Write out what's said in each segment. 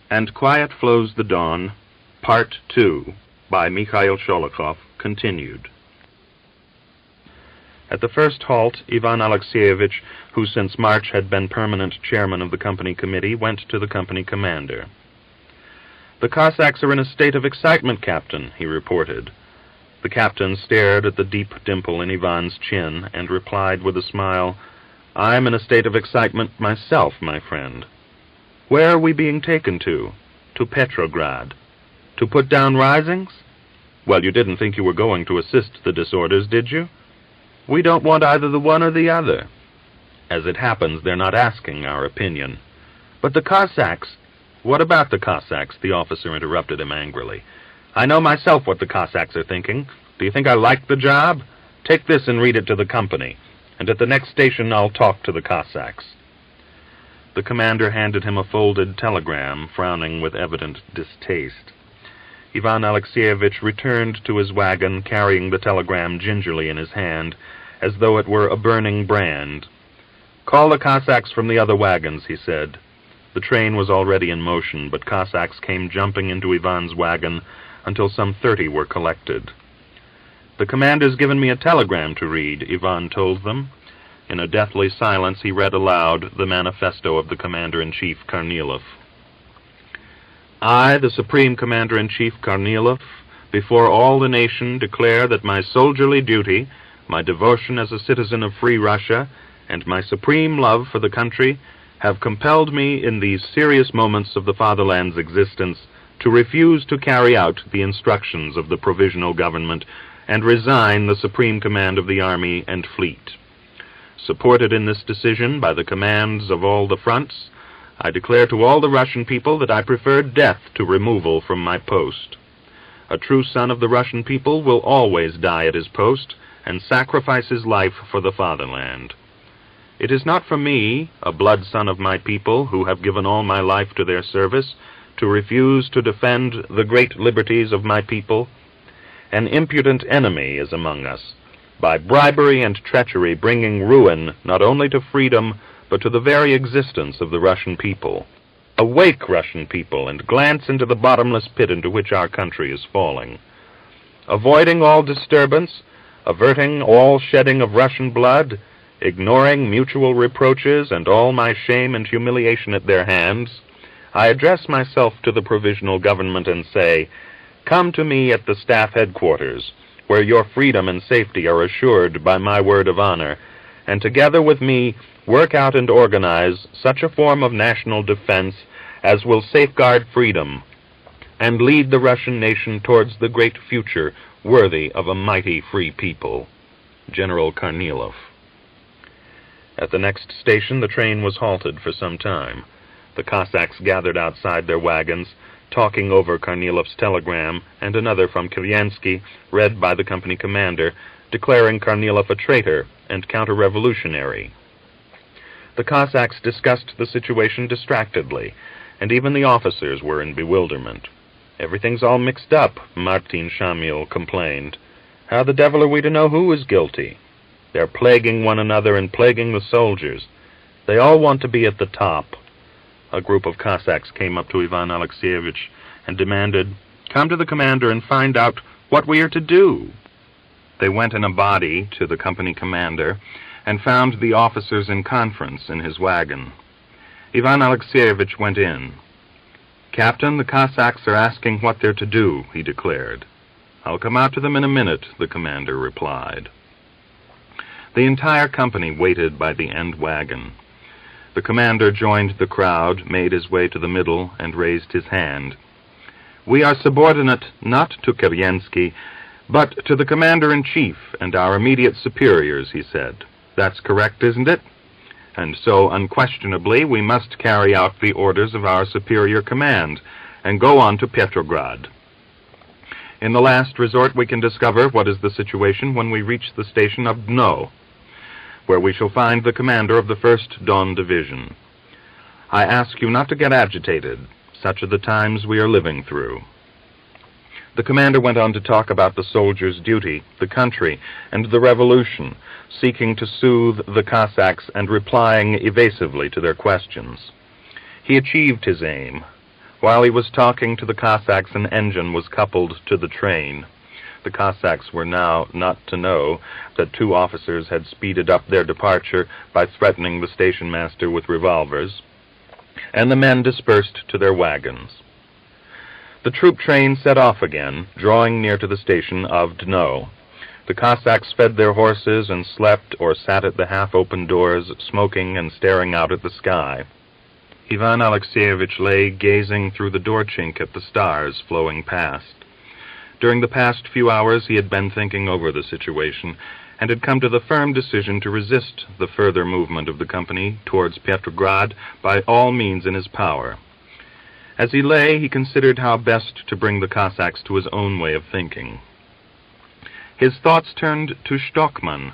And Quiet Flows the Dawn, Part 2, by Mikhail Sholokhov, continued. At the first halt, Ivan Alexeyevich, who since March had been permanent chairman of the company committee, went to the company commander. "The Cossacks are in a state of excitement, Captain," he reported. The captain stared at the deep dimple in Ivan's chin and replied with a smile, "I'm in a state of excitement myself, my friend." "Where are we being taken to?" "To Petrograd." "To put down risings?" "Well, you didn't think you were going to assist the disorders, did you?" "We don't want either the one or the other." "As it happens, they're not asking our opinion." "But the Cossacks—" "What about the Cossacks?" the officer interrupted him angrily. "I know myself what the Cossacks are thinking. Do you think I like the job? Take this and read it to the company, and at the next station I'll talk to the Cossacks." The commander handed him a folded telegram, frowning with evident distaste. Ivan Alexeyevich returned to his wagon, carrying the telegram gingerly in his hand, as though it were a burning brand. "Call the Cossacks from the other wagons," he said. The train was already in motion, but Cossacks came jumping into Ivan's wagon until some 30 were collected. "The commander's given me a telegram to read," Ivan told them. In a deathly silence, he read aloud the manifesto of the Commander-in-Chief, Kornilov. "I, the Supreme Commander-in-Chief Kornilov, before all the nation declare that my soldierly duty, my devotion as a citizen of free Russia, and my supreme love for the country have compelled me in these serious moments of the fatherland's existence to refuse to carry out the instructions of the provisional government and resign the supreme command of the army and fleet. Supported in this decision by the commands of all the fronts, I declare to all the Russian people that I prefer death to removal from my post. A true son of the Russian people will always die at his post and sacrifice his life for the fatherland. It is not for me, a blood son of my people, who have given all my life to their service, to refuse to defend the great liberties of my people. An impudent enemy is among us, by bribery and treachery bringing ruin not only to freedom, but to the very existence of the Russian people. Awake, Russian people, and glance into the bottomless pit into which our country is falling. Avoiding all disturbance, averting all shedding of Russian blood, ignoring mutual reproaches and all my shame and humiliation at their hands, I address myself to the provisional government and say, come to me at the staff headquarters, where your freedom and safety are assured by my word of honor, and together with me work out and organize such a form of national defense as will safeguard freedom and lead the Russian nation towards the great future worthy of a mighty free people. General Kornilov. At the next station, the train was halted for some time. The Cossacks gathered outside their wagons, talking over Kornilov's telegram and another from Kandinsky, read by the company commander, declaring Kornilov a traitor and counter-revolutionary. The Cossacks discussed the situation distractedly, and even the officers were in bewilderment. "Everything's all mixed up," Martin Shamil complained. "How the devil are we to know who is guilty? They're plaguing one another and plaguing the soldiers. They all want to be at the top." A group of Cossacks came up to Ivan Alexeyevich and demanded, "Come to the commander and find out what we are to do." They went in a body to the company commander and found the officers in conference in his wagon. Ivan Alexeyevich went in. "Captain, the Cossacks are asking what they're to do," he declared. "I'll come out to them in a minute," the commander replied. The entire company waited by the end wagon. The commander joined the crowd, made his way to the middle, and raised his hand. "We are subordinate not to Kandinsky, but to the commander-in-chief and our immediate superiors," he said. "That's correct, isn't it? And so, unquestionably, we must carry out the orders of our superior command and go on to Petrograd. In the last resort, we can discover what is the situation when we reach the station of Dno, where we shall find the commander of the 1st Don Division. I ask you not to get agitated. Such are the times we are living through." The commander went on to talk about the soldiers' duty, the country, and the revolution, seeking to soothe the Cossacks and replying evasively to their questions. He achieved his aim. While he was talking to the Cossacks, an engine was coupled to the train. The Cossacks were now not to know that 2 officers had speeded up their departure by threatening the station master with revolvers, and the men dispersed to their wagons. The troop train set off again, drawing near to the station of Dno. The Cossacks fed their horses and slept or sat at the half-open doors, smoking and staring out at the sky. Ivan Alexeyevich lay gazing through the door chink at the stars flowing past. During the past few hours he had been thinking over the situation, and had come to the firm decision to resist the further movement of the company towards Petrograd by all means in his power. As he lay, he considered how best to bring the Cossacks to his own way of thinking. His thoughts turned to Stockmann.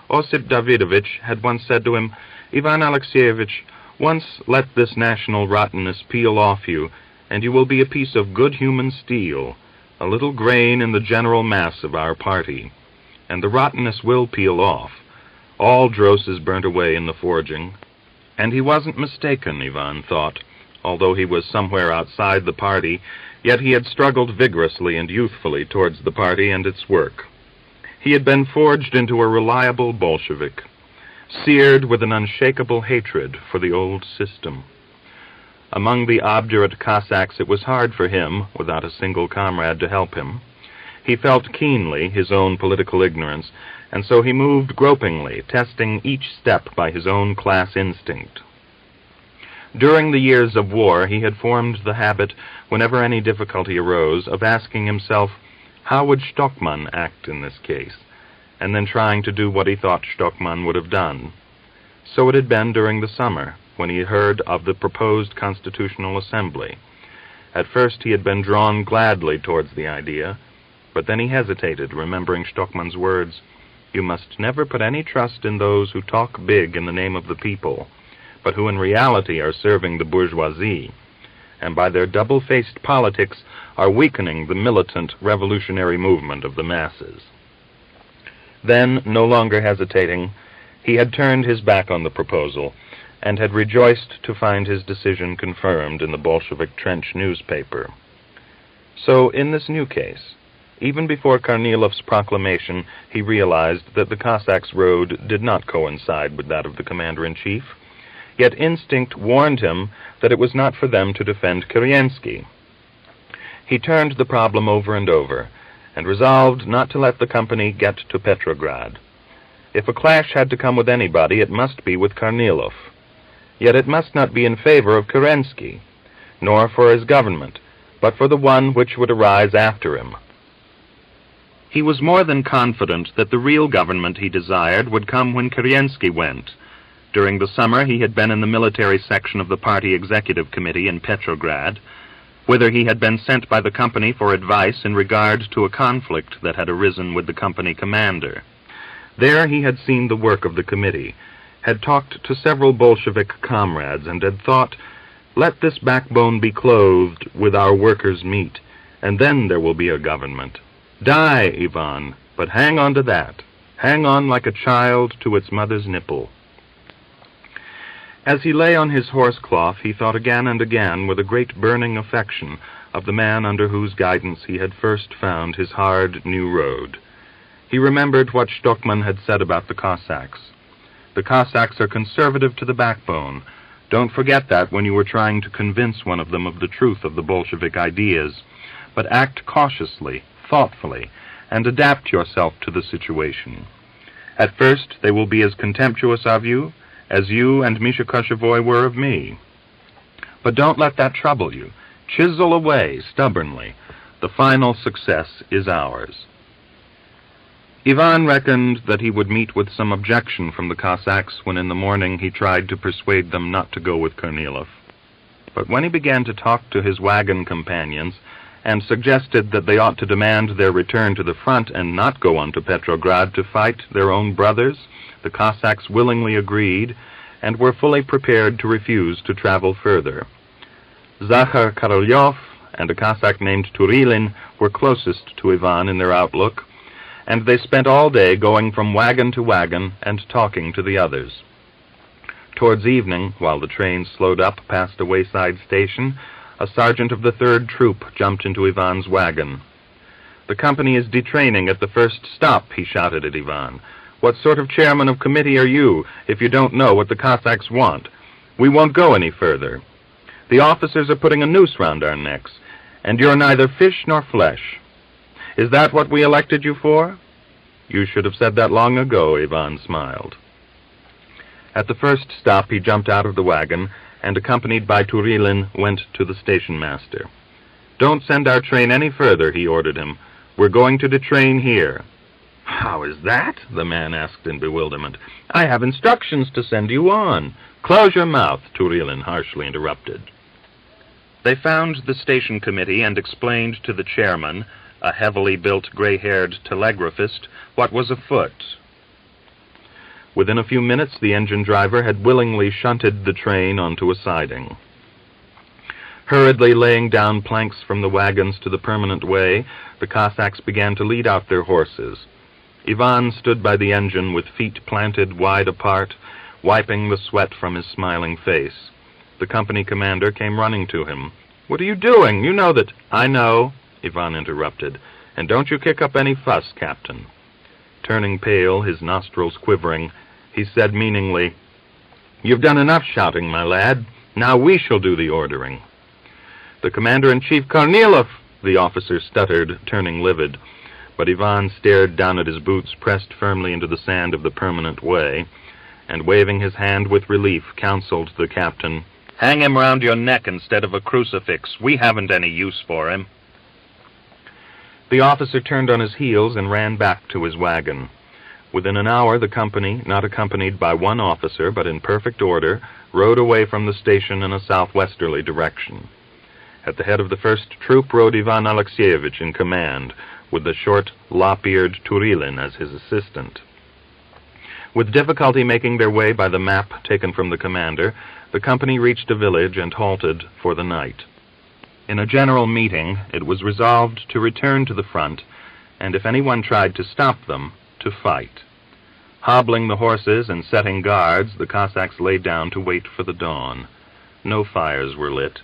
Osip Davidovich had once said to him, "Ivan Alexeyevich, once let this national rottenness peel off you, and you will be a piece of good human steel, a little grain in the general mass of our party. And the rottenness will peel off. All dross is burnt away in the forging." And he wasn't mistaken, Ivan thought. Although he was somewhere outside the party, yet he had struggled vigorously and youthfully towards the party and its work. He had been forged into a reliable Bolshevik, seared with an unshakable hatred for the old system. Among the obdurate Cossacks it was hard for him, without a single comrade to help him. He felt keenly his own political ignorance, and so he moved gropingly, testing each step by his own class instinct. During the years of war, he had formed the habit, whenever any difficulty arose, of asking himself, how would Stockmann act in this case, and then trying to do what he thought Stockmann would have done. So it had been during the summer, when he heard of the proposed Constitutional Assembly. At first he had been drawn gladly towards the idea, but then he hesitated, remembering Stockmann's words, "You must never put any trust in those who talk big in the name of the people, but who in reality are serving the bourgeoisie, and by their double-faced politics are weakening the militant revolutionary movement of the masses." Then, no longer hesitating, he had turned his back on the proposal, and had rejoiced to find his decision confirmed in the Bolshevik trench newspaper. So, in this new case, even before Kornilov's proclamation, he realized that the Cossacks' road did not coincide with that of the commander-in-chief, yet instinct warned him that it was not for them to defend Kerensky. He turned the problem over and over, and resolved not to let the company get to Petrograd. If a clash had to come with anybody, it must be with Kornilov. Yet it must not be in favor of Kerensky, nor for his government, but for the one which would arise after him. He was more than confident that the real government he desired would come when Kerensky went. During the summer he had been in the military section of the party executive committee in Petrograd, whither he had been sent by the company for advice in regard to a conflict that had arisen with the company commander. There he had seen the work of the committee, had talked to several Bolshevik comrades, and had thought, "Let this backbone be clothed with our workers' meat, and then there will be a government. Die, Ivan, but hang on to that. Hang on like a child to its mother's nipple." As he lay on his horse-cloth, he thought again and again, with a great burning affection, of the man under whose guidance he had first found his hard new road. He remembered what Stockmann had said about the Cossacks. "The Cossacks are conservative to the backbone. Don't forget that when you were trying to convince one of them of the truth of the Bolshevik ideas. But act cautiously, thoughtfully, and adapt yourself to the situation. At first they will be as contemptuous of you as you and Misha Koshevoy were of me. But don't let that trouble you. Chisel away stubbornly. The final success is ours." Ivan reckoned that he would meet with some objection from the Cossacks when in the morning he tried to persuade them not to go with Kornilov. But when he began to talk to his wagon companions and suggested that they ought to demand their return to the front and not go on to Petrograd to fight their own brothers, the Cossacks willingly agreed and were fully prepared to refuse to travel further. Zakhar Korolyov and a Cossack named Turilin were closest to Ivan in their outlook, and they spent all day going from wagon to wagon and talking to the others. Towards evening, while the train slowed up past a wayside station, A sergeant of the 3rd Troop jumped into Ivan's wagon. "The company is detraining at the first stop," he shouted at Ivan. "What sort of chairman of committee are you, if you don't know what the Cossacks want? We won't go any further. The officers are putting a noose round our necks, and you're neither fish nor flesh. Is that what we elected you for?" "You should have said that long ago," Ivan smiled. At the first stop, he jumped out of the wagon, and accompanied by Turilin, went to the station master. "Don't send our train any further," he ordered him. "We're going to detrain here." "How is that?" the man asked in bewilderment. "I have instructions to send you on." "Close your mouth," Turilin harshly interrupted. They found the station committee and explained to the chairman, a heavily built gray-haired telegraphist, what was afoot. Within a few minutes, the engine driver had willingly shunted the train onto a siding. Hurriedly laying down planks from the wagons to the permanent way, the Cossacks began to lead out their horses. Ivan stood by the engine with feet planted wide apart, wiping the sweat from his smiling face. The company commander came running to him. "What are you doing? You know that—" "I know," Ivan interrupted. "And don't you kick up any fuss, Captain." Turning pale, his nostrils quivering, he said meaningly, "You've done enough shouting, my lad. Now we shall do the ordering." "The Commander-in-Chief Kornilov," the officer stuttered, turning livid. But Ivan stared down at his boots pressed firmly into the sand of the permanent way, and waving his hand with relief, counseled the captain, "Hang him round your neck instead of a crucifix. We haven't any use for him." The officer turned on his heels and ran back to his wagon. Within an hour, the company, not accompanied by one officer, but in perfect order, rode away from the station in a southwesterly direction. At the head of the 1st Troop rode Ivan Alexeyevich in command, with the short, lop-eared Turilin as his assistant. With difficulty making their way by the map taken from the commander, the company reached a village and halted for the night. In a general meeting, it was resolved to return to the front, and if anyone tried to stop them, to fight. Hobbling the horses and setting guards, the Cossacks lay down to wait for the dawn. No fires were lit.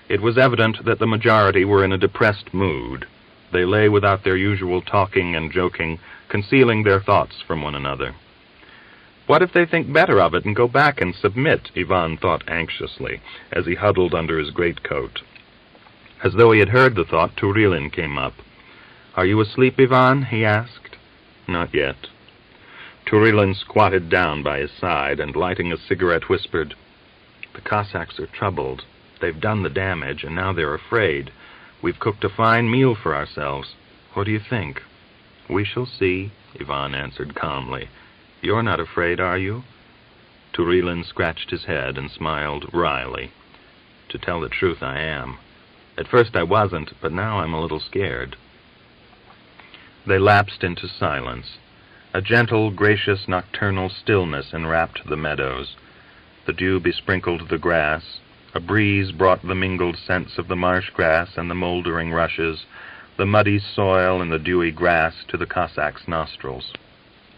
It was evident that the majority were in a depressed mood. They lay without their usual talking and joking, concealing their thoughts from one another. "What if they think better of it and go back and submit?" Ivan thought anxiously, as he huddled under his greatcoat. As though he had heard the thought, Turilin came up. "Are you asleep, Ivan?" he asked. "Not yet." Turilin squatted down by his side and, lighting a cigarette, whispered, "The Cossacks are troubled. They've done the damage, and now they're afraid. We've cooked a fine meal for ourselves. What do you think?" "We shall see," Ivan answered calmly. "You're not afraid, are you?" Turilin scratched his head and smiled wryly. "To tell the truth, I am. At first I wasn't, but now I'm a little scared." They lapsed into silence. A gentle, gracious, nocturnal stillness enwrapped the meadows. The dew besprinkled the grass. A breeze brought the mingled scents of the marsh grass and the moldering rushes, the muddy soil and the dewy grass to the Cossacks' nostrils.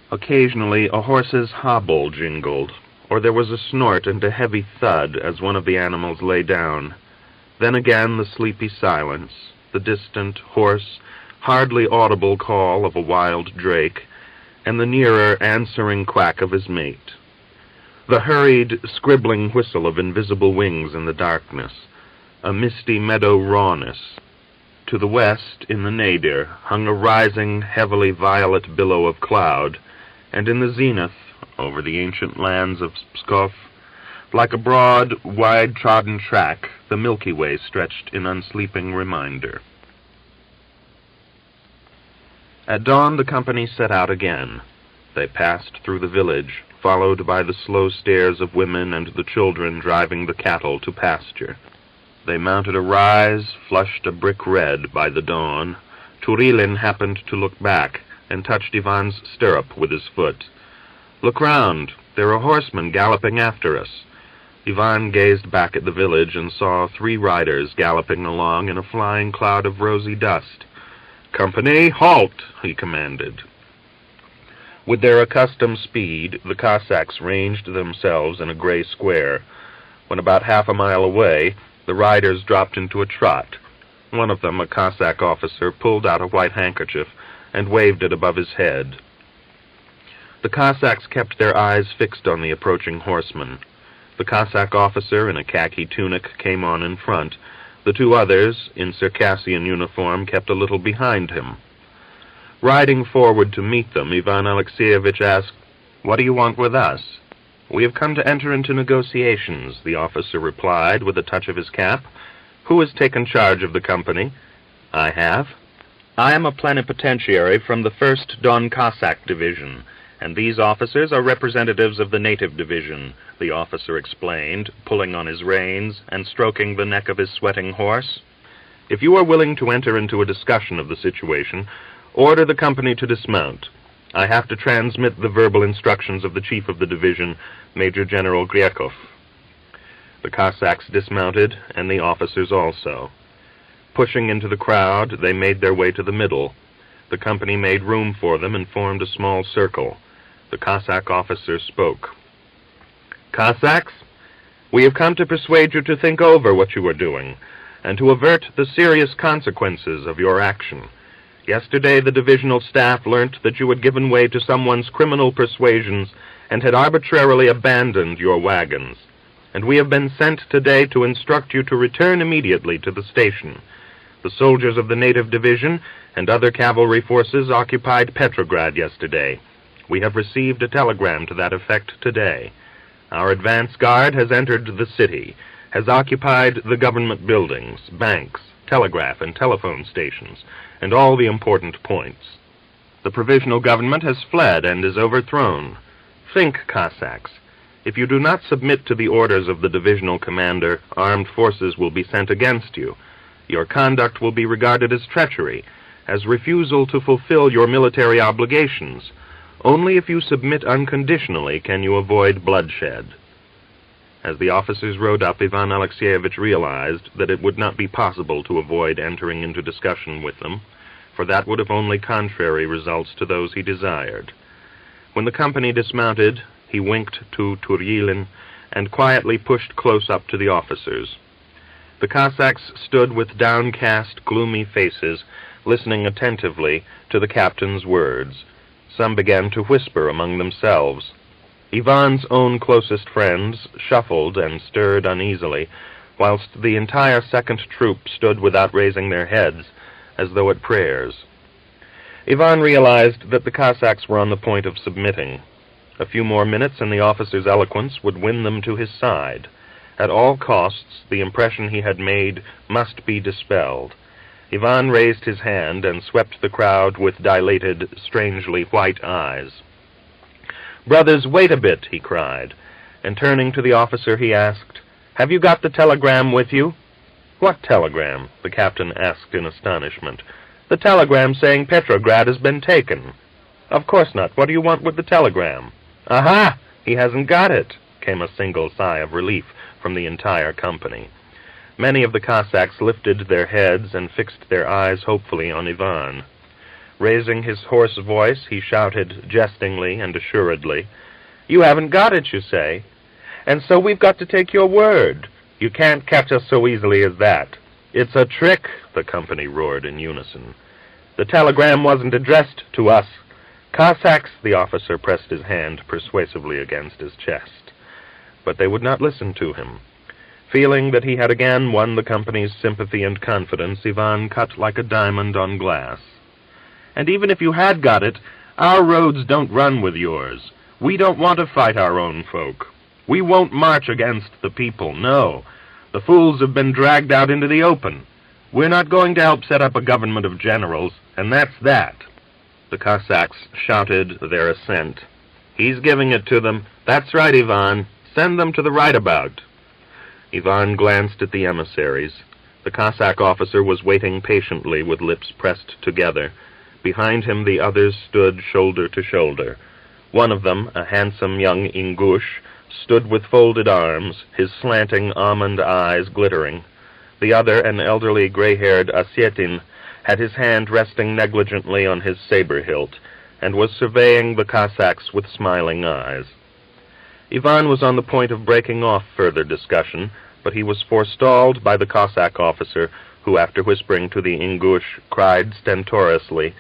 Occasionally a horse's hobble jingled, or there was a snort and a heavy thud as one of the animals lay down. Then again the sleepy silence, the distant, hoarse, hardly audible call of a wild drake, and the nearer answering quack of his mate. The hurried, scribbling whistle of invisible wings in the darkness, a misty meadow rawness. To the west, in the nadir, hung a rising, heavily violet billow of cloud, and in the zenith, over the ancient lands of Pskov, like a broad, wide-trodden track, the Milky Way stretched in unsleeping reminder. At dawn, the company set out again. They passed through the village, followed by the slow stares of women and the children driving the cattle to pasture. They mounted a rise, flushed a brick red by the dawn. Turilin happened to look back and touched Ivan's stirrup with his foot. "Look round. There are horsemen galloping after us." Ivan gazed back at the village and saw 3 riders galloping along in a flying cloud of rosy dust. "Company, halt!" he commanded. With their accustomed speed, the Cossacks ranged themselves in a gray square. When about half a mile away, The riders dropped into a trot. One of them, a Cossack officer, pulled out a white handkerchief and waved it above his head. The Cossacks kept their eyes fixed on the approaching horseman. The Cossack officer in a khaki tunic came on in front. The two others, in Circassian uniform, kept a little behind him. Riding forward to meet them, Ivan Alexeyevich asked, "What do you want with us?" "We have come to enter into negotiations," the officer replied with a touch of his cap. "Who has taken charge of the company?" "I have." "I am a plenipotentiary from the 1st Don Cossack Division, and these officers are representatives of the native division," the officer explained, pulling on his reins and stroking the neck of his sweating horse. "If you are willing to enter into a discussion of the situation, order the company to dismount. I have to transmit the verbal instructions of the chief of the division, Major General Griekov." The Cossacks dismounted, and the officers also. Pushing into the crowd, they made their way to the middle. The company made room for them and formed a small circle. The Cossack officer spoke. "Cossacks, we have come to persuade you to think over what you are doing, and to avert the serious consequences of your action. Yesterday the divisional staff learnt that you had given way to someone's criminal persuasions and had arbitrarily abandoned your wagons, and we have been sent today to instruct you to return immediately to the station. The soldiers of the native division and other cavalry forces occupied Petrograd yesterday. We have received a telegram to that effect today. Our advance guard has entered the city, has occupied the government buildings, banks, telegraph and telephone stations, and all the important points. The provisional government has fled and is overthrown. Think, Cossacks. If you do not submit to the orders of the divisional commander, armed forces will be sent against you. Your conduct will be regarded as treachery, as refusal to fulfill your military obligations. Only if you submit unconditionally can you avoid bloodshed." As the officers rode up, Ivan Alexeyevich realized that it would not be possible to avoid entering into discussion with them, for that would have only contrary results to those he desired. When the company dismounted, he winked to Turyilin and quietly pushed close up to the officers. The Cossacks stood with downcast, gloomy faces, listening attentively to the captain's words. Some began to whisper among themselves. Ivan's own closest friends shuffled and stirred uneasily, whilst the entire second troop stood without raising their heads, as though at prayers. Ivan realized that the Cossacks were on the point of submitting. A few more minutes and the officer's eloquence would win them to his side. At all costs, the impression he had made must be dispelled. Ivan raised his hand and swept the crowd with dilated, strangely white eyes. "Brothers, wait a bit," he cried, and turning to the officer he asked, "Have you got the telegram with you?" "What telegram?" the captain asked in astonishment. "The telegram saying Petrograd has been taken." "Of course not. What do you want with the telegram?" "Aha! He hasn't got it," came a single sigh of relief from the entire company. Many of the Cossacks lifted their heads and fixed their eyes hopefully on Ivan. Raising his hoarse voice, he shouted jestingly and assuredly, "You haven't got it, you say? And so we've got to take your word. You can't catch us so easily as that." "It's a trick," the company roared in unison. "The telegram wasn't addressed to us." "Cossacks," the officer pressed his hand persuasively against his chest. But they would not listen to him. Feeling that he had again won the company's sympathy and confidence, Ivan cut like a diamond on glass. "And even if you had got it, our roads don't run with yours. We don't want to fight our own folk. We won't march against the people, no. The fools have been dragged out into the open. We're not going to help set up a government of generals, and that's that." The Cossacks shouted their assent. "He's giving it to them. That's right, Ivan. Send them to the right-about." Ivan glanced at the emissaries. The Cossack officer was waiting patiently with lips pressed together. Behind him the others stood shoulder to shoulder. One of them, a handsome young Ingush, stood with folded arms, his slanting almond eyes glittering. The other, an elderly gray-haired Ossetin, had his hand resting negligently on his saber hilt, and was surveying the Cossacks with smiling eyes. Ivan was on the point of breaking off further discussion, but he was forestalled by the Cossack officer, who, after whispering to the Ingush, cried stentorously,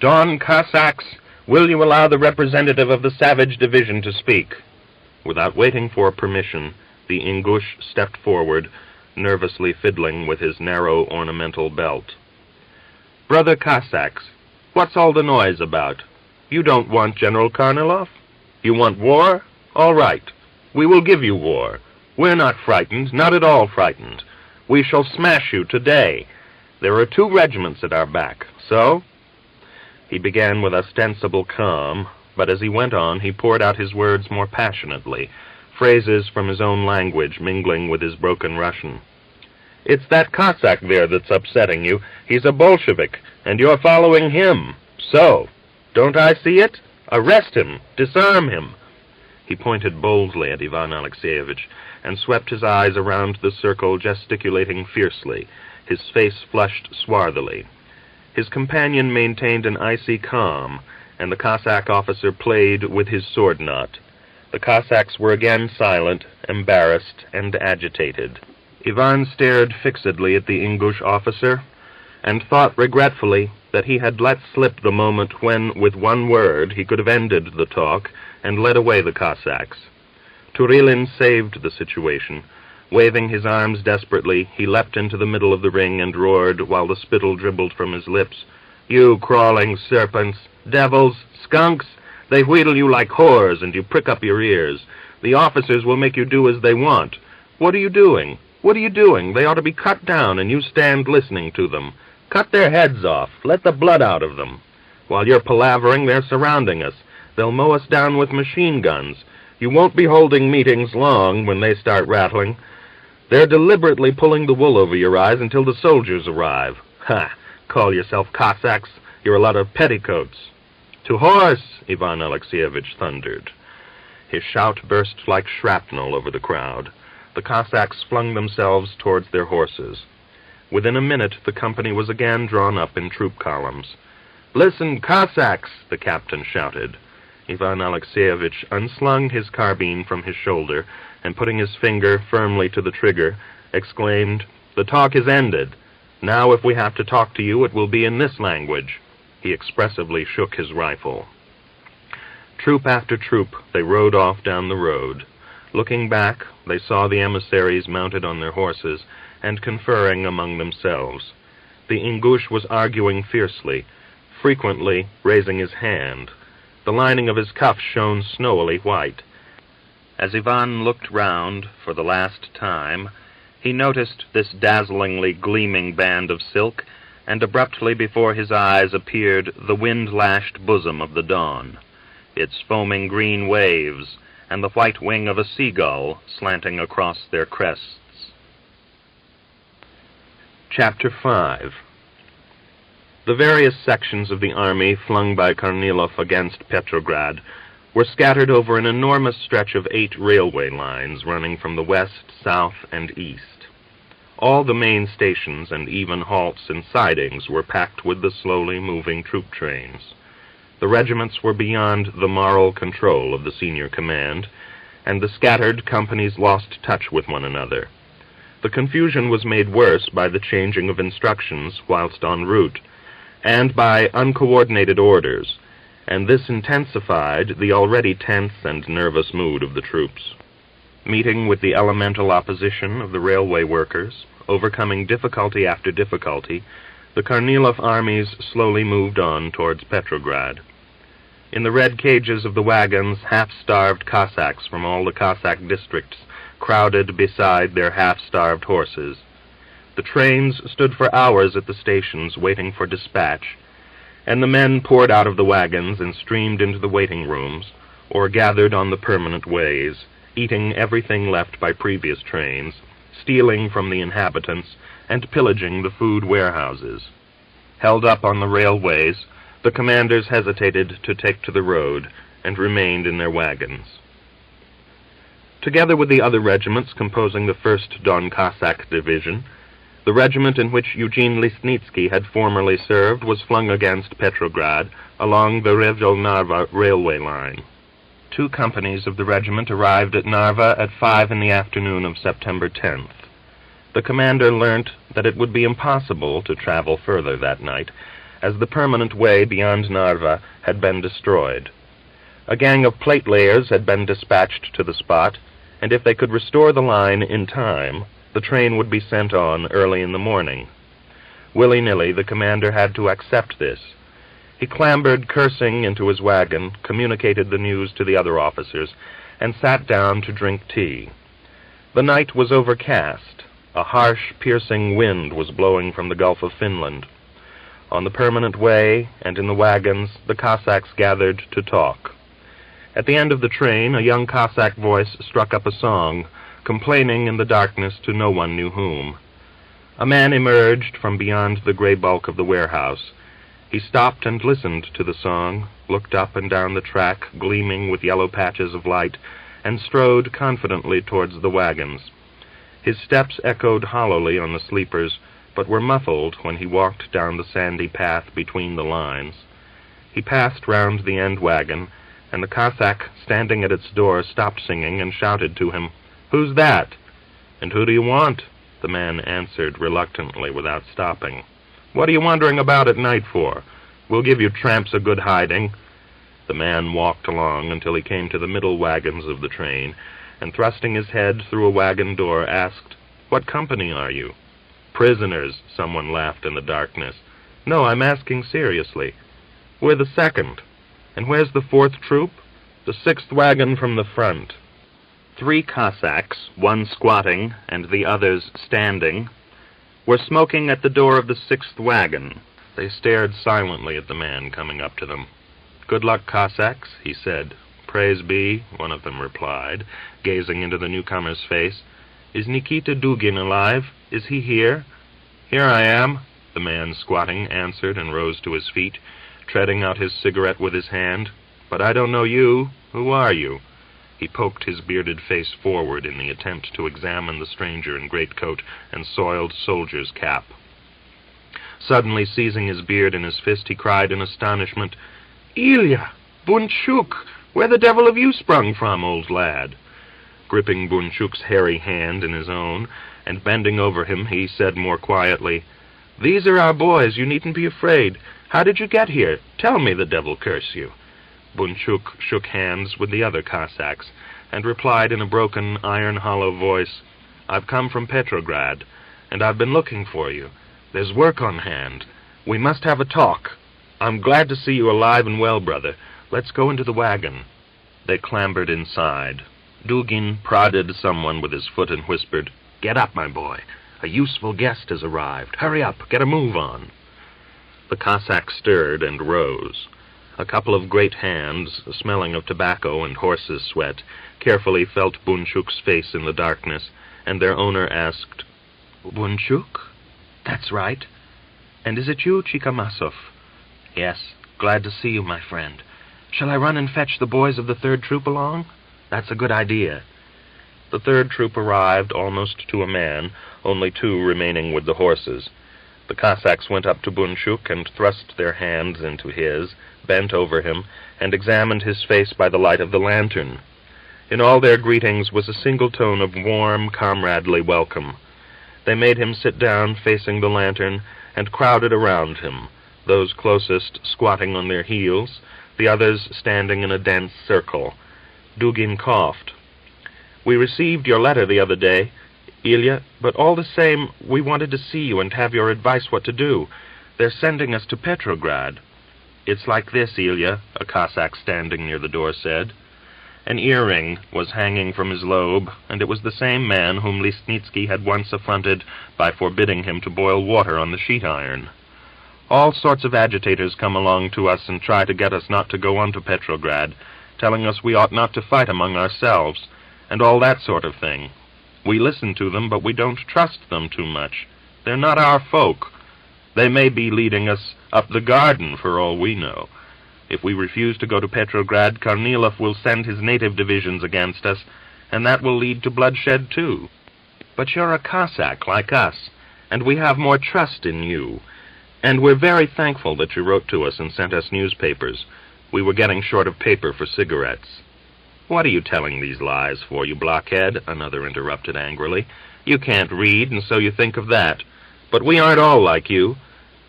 "Don Cossacks, will you allow the representative of the savage division to speak?" Without waiting for permission, the Ingush stepped forward, nervously fiddling with his narrow ornamental belt. "Brother Cossacks, what's all the noise about? You don't want General Kornilov? You want war? All right. We will give you war. We're not frightened, not at all frightened. We shall smash you today. There are 2 regiments at our back, so?" He began with ostensible calm, but as he went on, he poured out his words more passionately, phrases from his own language mingling with his broken Russian. "It's that Cossack there that's upsetting you. He's a Bolshevik, and you're following him. So, don't I see it? Arrest him, disarm him." He pointed boldly at Ivan Alexeyevich, and swept his eyes around the circle, gesticulating fiercely, his face flushed swarthily. His companion maintained an icy calm, and the Cossack officer played with his sword knot. The Cossacks were again silent, embarrassed, and agitated. Ivan stared fixedly at the Ingush officer, and thought regretfully that he had let slip the moment when, with one word, he could have ended the talk and led away the Cossacks. Turilin saved the situation. Waving his arms desperately, he leapt into the middle of the ring and roared, while the spittle dribbled from his lips, "You crawling serpents! Devils! Skunks! They wheedle you like whores, and you prick up your ears. The officers will make you do as they want. What are you doing? What are you doing? They ought to be cut down, and you stand listening to them. Cut their heads off. Let the blood out of them. While you're palavering, they're surrounding us. They'll mow us down with machine guns. You won't be holding meetings long when they start rattling. They're deliberately pulling the wool over your eyes until the soldiers arrive. Ha! Call yourself Cossacks. You're a lot of petticoats." "To horse!" Ivan Alexeyevich thundered. His shout burst like shrapnel over the crowd. The Cossacks flung themselves towards their horses. Within a minute, the company was again drawn up in troop columns. "Listen, Cossacks!" the captain shouted. Ivan Alexeyevich unslung his carbine from his shoulder, and putting his finger firmly to the trigger, exclaimed, "The talk is ended. Now if we have to talk to you, it will be in this language." He expressively shook his rifle. Troop after troop, they rode off down the road. Looking back, they saw the emissaries mounted on their horses and conferring among themselves. The Ingush was arguing fiercely, frequently raising his hand. The lining of his cuff shone snowily white. As Ivan looked round for the last time, he noticed this dazzlingly gleaming band of silk, and abruptly before his eyes appeared the wind-lashed bosom of the dawn, its foaming green waves, and the white wing of a seagull slanting across their crests. Chapter 5. The various sections of the army flung by Kornilov against Petrograd were scattered over an enormous stretch of 8 railway lines running from the west, south, and east. All the main stations and even halts and sidings were packed with the slowly moving troop trains. The regiments were beyond the moral control of the senior command, and the scattered companies lost touch with one another. The confusion was made worse by the changing of instructions whilst en route, and by uncoordinated orders, and this intensified the already tense and nervous mood of the troops. Meeting with the elemental opposition of the railway workers, overcoming difficulty after difficulty, the Kornilov armies slowly moved on towards Petrograd. In the red cages of the wagons, half-starved Cossacks from all the Cossack districts crowded beside their half-starved horses. The trains stood for hours at the stations waiting for dispatch, and the men poured out of the wagons and streamed into the waiting rooms, or gathered on the permanent ways, eating everything left by previous trains, stealing from the inhabitants, and pillaging the food warehouses. Held up on the railways, the commanders hesitated to take to the road, and remained in their wagons. Together with the other regiments composing the 1st Don Cossack Division, the regiment in which Eugene Lisnitsky had formerly served was flung against Petrograd along the Revol-Narva railway line. 2 companies of the regiment arrived at Narva at 5 in the afternoon of September 10th. The commander learnt that it would be impossible to travel further that night, as the permanent way beyond Narva had been destroyed. A gang of plate-layers had been dispatched to the spot, and if they could restore the line in time, the train would be sent on early in the morning. Willy-nilly, the commander had to accept this. He clambered, cursing, into his wagon, communicated the news to the other officers, and sat down to drink tea. The night was overcast. A harsh, piercing wind was blowing from the Gulf of Finland. On the permanent way and in the wagons, the Cossacks gathered to talk. At the end of the train, a young Cossack voice struck up a song, complaining in the darkness to no one knew whom. A man emerged from beyond the gray bulk of the warehouse. He stopped and listened to the song, looked up and down the track, gleaming with yellow patches of light, and strode confidently towards the wagons. His steps echoed hollowly on the sleepers, but were muffled when he walked down the sandy path between the lines. He passed round the end wagon, and the Cossack standing at its door stopped singing and shouted to him, "Who's that?" "And who do you want?" the man answered reluctantly without stopping. "What are you wandering about at night for? We'll give you tramps a good hiding." The man walked along until he came to the middle wagons of the train, and thrusting his head through a wagon door, asked, "What company are you?" "Prisoners," someone laughed in the darkness. "No, I'm asking seriously." "We're the 2nd. "And where's the 4th troop?" "The 6th wagon from the front." 3 Cossacks, one squatting and the others standing, were smoking at the door of the 6th wagon. They stared silently at the man coming up to them. "Good luck, Cossacks," he said. "Praise be," one of them replied, gazing into the newcomer's face. "Is Nikita Dugin alive? Is he here?" "Here I am," the man squatting answered and rose to his feet, treading out his cigarette with his hand. "But I don't know you. Who are you?" He poked his bearded face forward in the attempt to examine the stranger in greatcoat and soiled soldier's cap. Suddenly seizing his beard in his fist, he cried in astonishment, "Ilya! Bunchuk! Where the devil have you sprung from, old lad?" Gripping Bunchuk's hairy hand in his own, and bending over him, he said more quietly, "These are our boys. You needn't be afraid. How did you get here? Tell me, the devil curse you." Bunchuk shook hands with the other Cossacks, and replied in a broken, iron-hollow voice, "I've come from Petrograd, and I've been looking for you. There's work on hand. We must have a talk. I'm glad to see you alive and well, brother. Let's go into the wagon." They clambered inside. Dugin prodded someone with his foot and whispered, "Get up, my boy. A useful guest has arrived. Hurry up, get a move on." The Cossack stirred and rose. A couple of great hands, smelling of tobacco and horse's sweat, carefully felt Bunchuk's face in the darkness, and their owner asked, "Bunchuk? That's right. And is it you, Chikamasov?" "Yes. Glad to see you, my friend. Shall I run and fetch the boys of the 3rd troop along?" "That's a good idea." The 3rd troop arrived almost to a man, only 2 remaining with the horses. The Cossacks went up to Bunchuk and thrust their hands into his, bent over him, and examined his face by the light of the lantern. In all their greetings was a single tone of warm, comradely welcome. They made him sit down facing the lantern, and crowded around him, those closest squatting on their heels, the others standing in a dense circle. Dugin coughed. "We received your letter the other day, Ilya, but all the same, we wanted to see you and have your advice what to do. They're sending us to Petrograd." "It's like this, Ilya," a Cossack standing near the door said. An earring was hanging from his lobe, and it was the same man whom Listnitsky had once affronted by forbidding him to boil water on the sheet-iron. "All sorts of agitators come along to us and try to get us not to go on to Petrograd, telling us we ought not to fight among ourselves, and all that sort of thing. We listen to them, but we don't trust them too much. They're not our folk. They may be leading us up the garden for all we know. If we refuse to go to Petrograd, Kornilov will send his native divisions against us, and that will lead to bloodshed too. But you're a Cossack like us, and we have more trust in you. And we're very thankful that you wrote to us and sent us newspapers. We were getting short of paper for cigarettes." "What are you telling these lies for, you blockhead?" another interrupted angrily. "You can't read, and so you think of that. But we aren't all like you,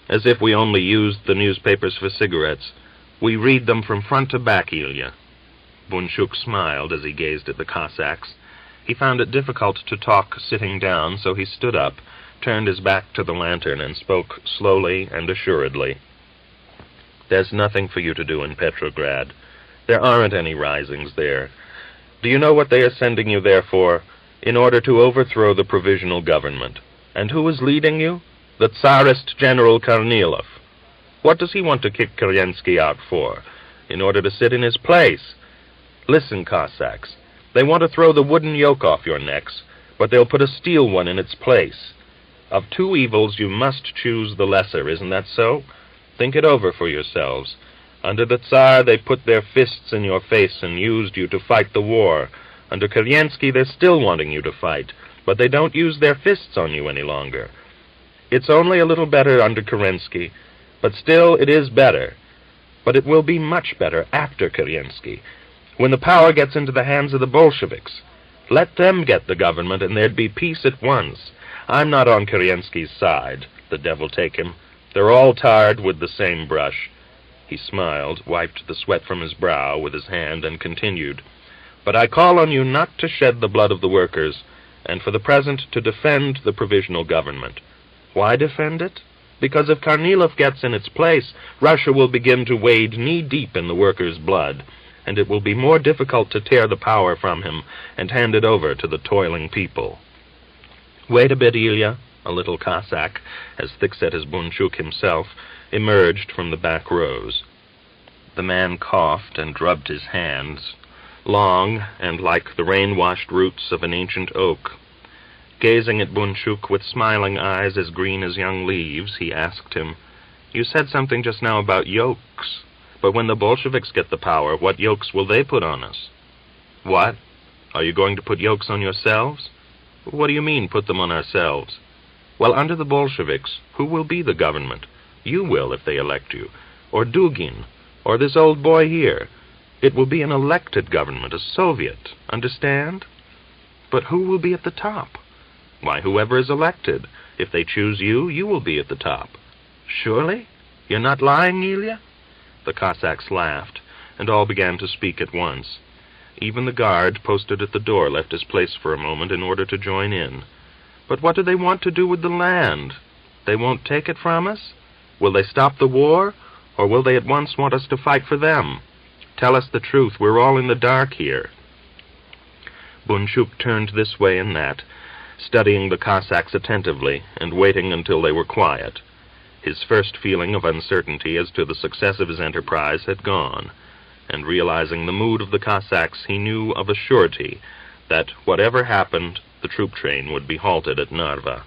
as if we only used the newspapers for cigarettes. We read them from front to back, Ilya." Bunchuk smiled as he gazed at the Cossacks. He found it difficult to talk sitting down, so he stood up, turned his back to the lantern, and spoke slowly and assuredly. "There's nothing for you to do in Petrograd. There aren't any risings there. Do you know what they are sending you there for? In order to overthrow the provisional government. And who is leading you? The Tsarist General Kornilov. What does he want to kick Kerensky out for? In order to sit in his place. Listen, Cossacks, they want to throw the wooden yoke off your necks, but they'll put a steel one in its place. Of two evils you must choose the lesser, isn't that so? Think it over for yourselves. Under the Tsar, they put their fists in your face and used you to fight the war. Under Kerensky, they're still wanting you to fight, but they don't use their fists on you any longer. It's only a little better under Kerensky, but still it is better. But it will be much better after Kerensky, when the power gets into the hands of the Bolsheviks. Let them get the government, and there'd be peace at once. I'm not on Kerensky's side, the devil take him. They're all tarred with the same brush." He smiled, wiped the sweat from his brow with his hand, and continued, "But I call on you not to shed the blood of the workers, and for the present to defend the provisional government. Why defend it? Because if Kornilov gets in its place, Russia will begin to wade knee-deep in the workers' blood, and it will be more difficult to tear the power from him and hand it over to the toiling people." "Wait a bit, Ilya," a little Cossack, as thick-set as Bunchuk himself, emerged from the back rows. The man coughed and rubbed his hands, long and like the rain-washed roots of an ancient oak. Gazing at Bunchuk with smiling eyes as green as young leaves, he asked him, "You said something just now about yokes, but when the Bolsheviks get the power, what yokes will they put on us?" "What? Are you going to put yokes on yourselves?" "What do you mean, put them on ourselves?" "Well, under the Bolsheviks, who will be the government? You will, if they elect you, or Dugin, or this old boy here. It will be an elected government, a Soviet, understand? But who will be at the top? Why, whoever is elected. If they choose you, you will be at the top." "Surely? You're not lying, Ilya?" The Cossacks laughed, and all began to speak at once. Even the guard posted at the door left his place for a moment in order to join in. "But what do they want to do with the land? They won't take it from us? Will they stop the war, or will they at once want us to fight for them? Tell us the truth. We're all in the dark here." Bunchuk turned this way and that, studying the Cossacks attentively and waiting until they were quiet. His first feeling of uncertainty as to the success of his enterprise had gone, and realizing the mood of the Cossacks, he knew of a surety that, whatever happened, the troop train would be halted at Narva.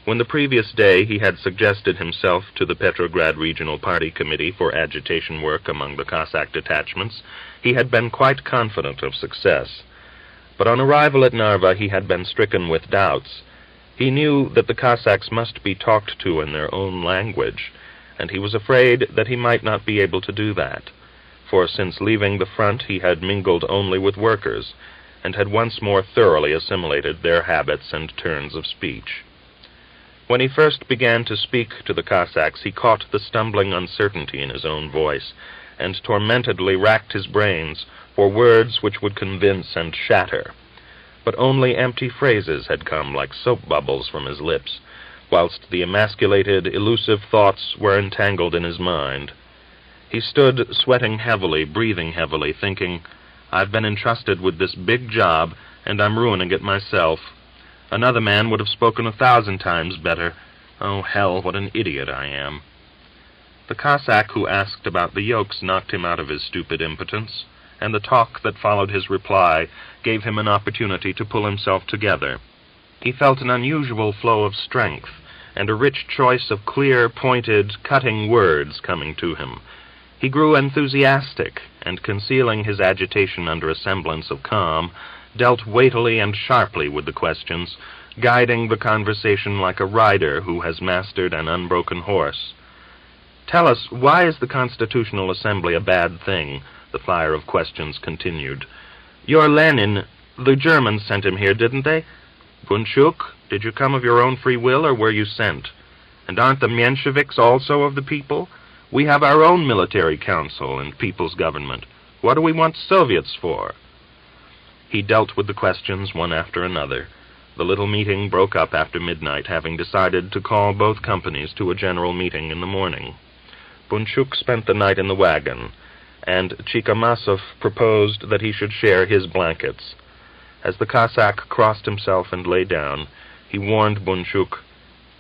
When the previous day he had suggested himself to the Petrograd Regional Party Committee for agitation work among the Cossack detachments, he had been quite confident of success. But on arrival at Narva he had been stricken with doubts. He knew that the Cossacks must be talked to in their own language, and he was afraid that he might not be able to do that, for since leaving the front he had mingled only with workers, and had once more thoroughly assimilated their habits and turns of speech. When he first began to speak to the Cossacks, he caught the stumbling uncertainty in his own voice, and tormentedly racked his brains for words which would convince and shatter. But only empty phrases had come like soap bubbles from his lips, whilst the emasculated, elusive thoughts were entangled in his mind. He stood sweating heavily, breathing heavily, thinking, "I've been entrusted with this big job, and I'm ruining it myself. Another man would have spoken 1,000 times better. Oh, hell, what an idiot I am." The Cossack who asked about the yokes knocked him out of his stupid impotence, and the talk that followed his reply gave him an opportunity to pull himself together. He felt an unusual flow of strength, and a rich choice of clear, pointed, cutting words coming to him. He grew enthusiastic, and concealing his agitation under a semblance of calm, dealt weightily and sharply with the questions, guiding the conversation like a rider who has mastered an unbroken horse. "Tell us, why is the Constitutional Assembly a bad thing?" the fire of questions continued. Your Lenin, the Germans sent him here, didn't they? Bunchuk, did you come of your own free will, or were you sent? And aren't the Mensheviks also of the people? We have our own military council and people's government. What do we want Soviets for? He dealt with the questions one after another. The little meeting broke up after midnight, having decided to call both companies to a general meeting in the morning. Bunchuk spent the night in the wagon, and Chikamasov proposed that he should share his blankets. As the Cossack crossed himself and lay down, he warned Bunchuk,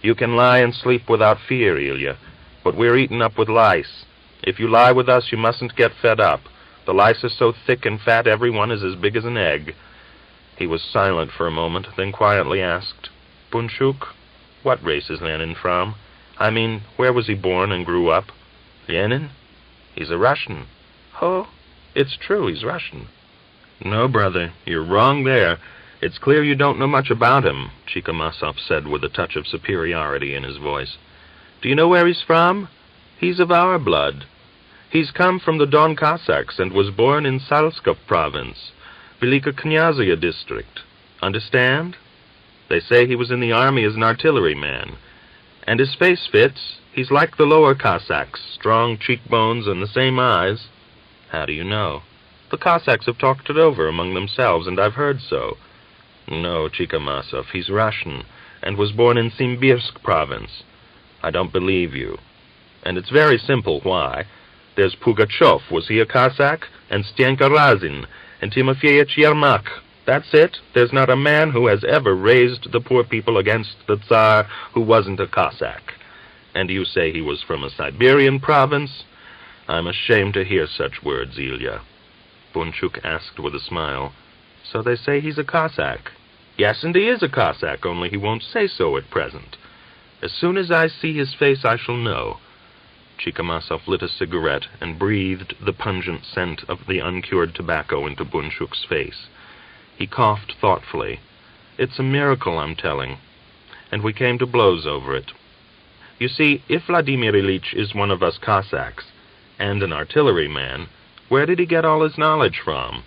"You can lie and sleep without fear, Ilya, but we're eaten up with lice. If you lie with us, you mustn't get fed up. The lice are so thick and fat everyone is as big as an egg." He was silent for a moment, then quietly asked, "Bunchuk, what race is Lenin from? I mean, where was he born and grew up?" "Lenin? He's a Russian." "Oh, it's true, he's Russian." "No, brother, you're wrong there. It's clear you don't know much about him," Chikamasov said with a touch of superiority in his voice. "Do you know where he's from? He's of our blood. He's come from the Don Cossacks and was born in Salskov province, Velika Knyazaya district. Understand? They say he was in the army as an artilleryman. And his face fits. He's like the lower Cossacks, strong cheekbones and the same eyes." "How do you know?" "The Cossacks have talked it over among themselves, and I've heard so." "No, Chikamasov, he's Russian, and was born in Simbirsk province." "I don't believe you. And it's very simple why. There's Pugachev, was he a Cossack? And Stenka Razin, and Timofeyich Yermak. That's it. There's not a man who has ever raised the poor people against the Tsar who wasn't a Cossack. And you say he was from a Siberian province? I'm ashamed to hear such words, Ilya." Bunchuk asked with a smile, "So they say he's a Cossack?" "Yes, and he is a Cossack, only he won't say so at present. As soon as I see his face, I shall know." Chikamasov lit a cigarette and breathed the pungent scent of the uncured tobacco into Bunchuk's face. He coughed thoughtfully. "It's a miracle, I'm telling. And we came to blows over it. You see, if Vladimir Ilyich is one of us Cossacks, and an artilleryman, where did he get all his knowledge from?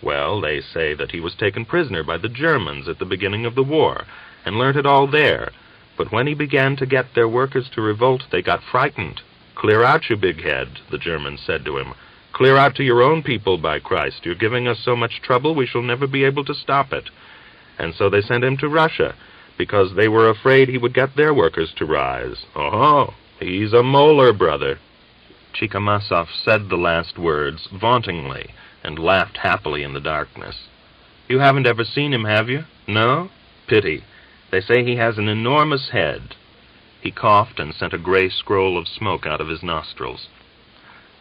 Well, they say that he was taken prisoner by the Germans at the beginning of the war, and learnt it all there. But when he began to get their workers to revolt, they got frightened. 'Clear out, you big head,' the Germans said to him. 'Clear out to your own people, by Christ. You're giving us so much trouble, we shall never be able to stop it.' And so they sent him to Russia, because they were afraid he would get their workers to rise. Oh, he's a molar, brother." Chikamasov said the last words vauntingly and laughed happily in the darkness. "You haven't ever seen him, have you? No? Pity. They say he has an enormous head." He coughed and sent a gray scroll of smoke out of his nostrils.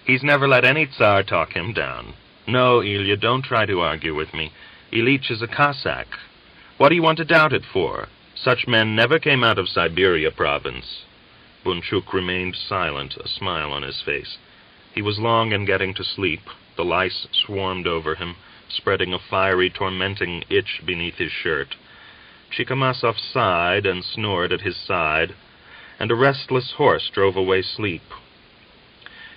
"He's never let any Tsar talk him down. No, Ilya, don't try to argue with me. Ilyich is a Cossack. What do you want to doubt it for? Such men never came out of Siberia province." Bunchuk remained silent, a smile on his face. He was long in getting to sleep. The lice swarmed over him, spreading a fiery, tormenting itch beneath his shirt. Chikamasov sighed and snored at his side, and a restless horse drove away sleep.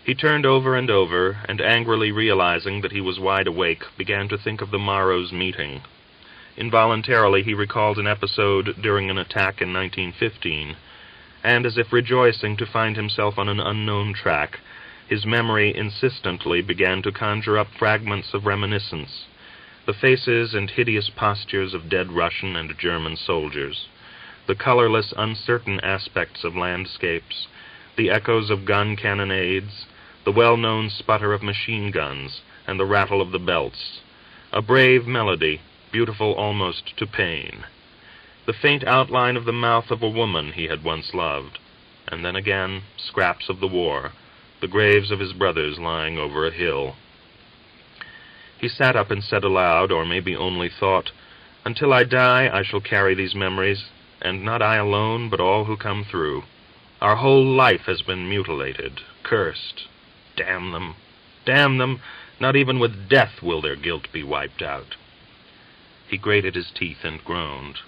He turned over, and angrily realizing that he was wide awake, began to think of the morrow's meeting. Involuntarily, he recalled an episode during an attack in 1915, and as if rejoicing to find himself on an unknown track, his memory insistently began to conjure up fragments of reminiscence, the faces and hideous postures of dead Russian and German soldiers, the colorless, uncertain aspects of landscapes, the echoes of gun cannonades, the well-known sputter of machine guns, and the rattle of the belts. A brave melody, beautiful almost to pain. The faint outline of the mouth of a woman he had once loved, and then again scraps of the war, the graves of his brothers lying over a hill. He sat up and said aloud, or maybe only thought, "Until I die, I shall carry these memories, and not I alone, but all who come through. Our whole life has been mutilated, cursed. Damn them! Damn them! Not even with death will their guilt be wiped out." He grated his teeth and groaned,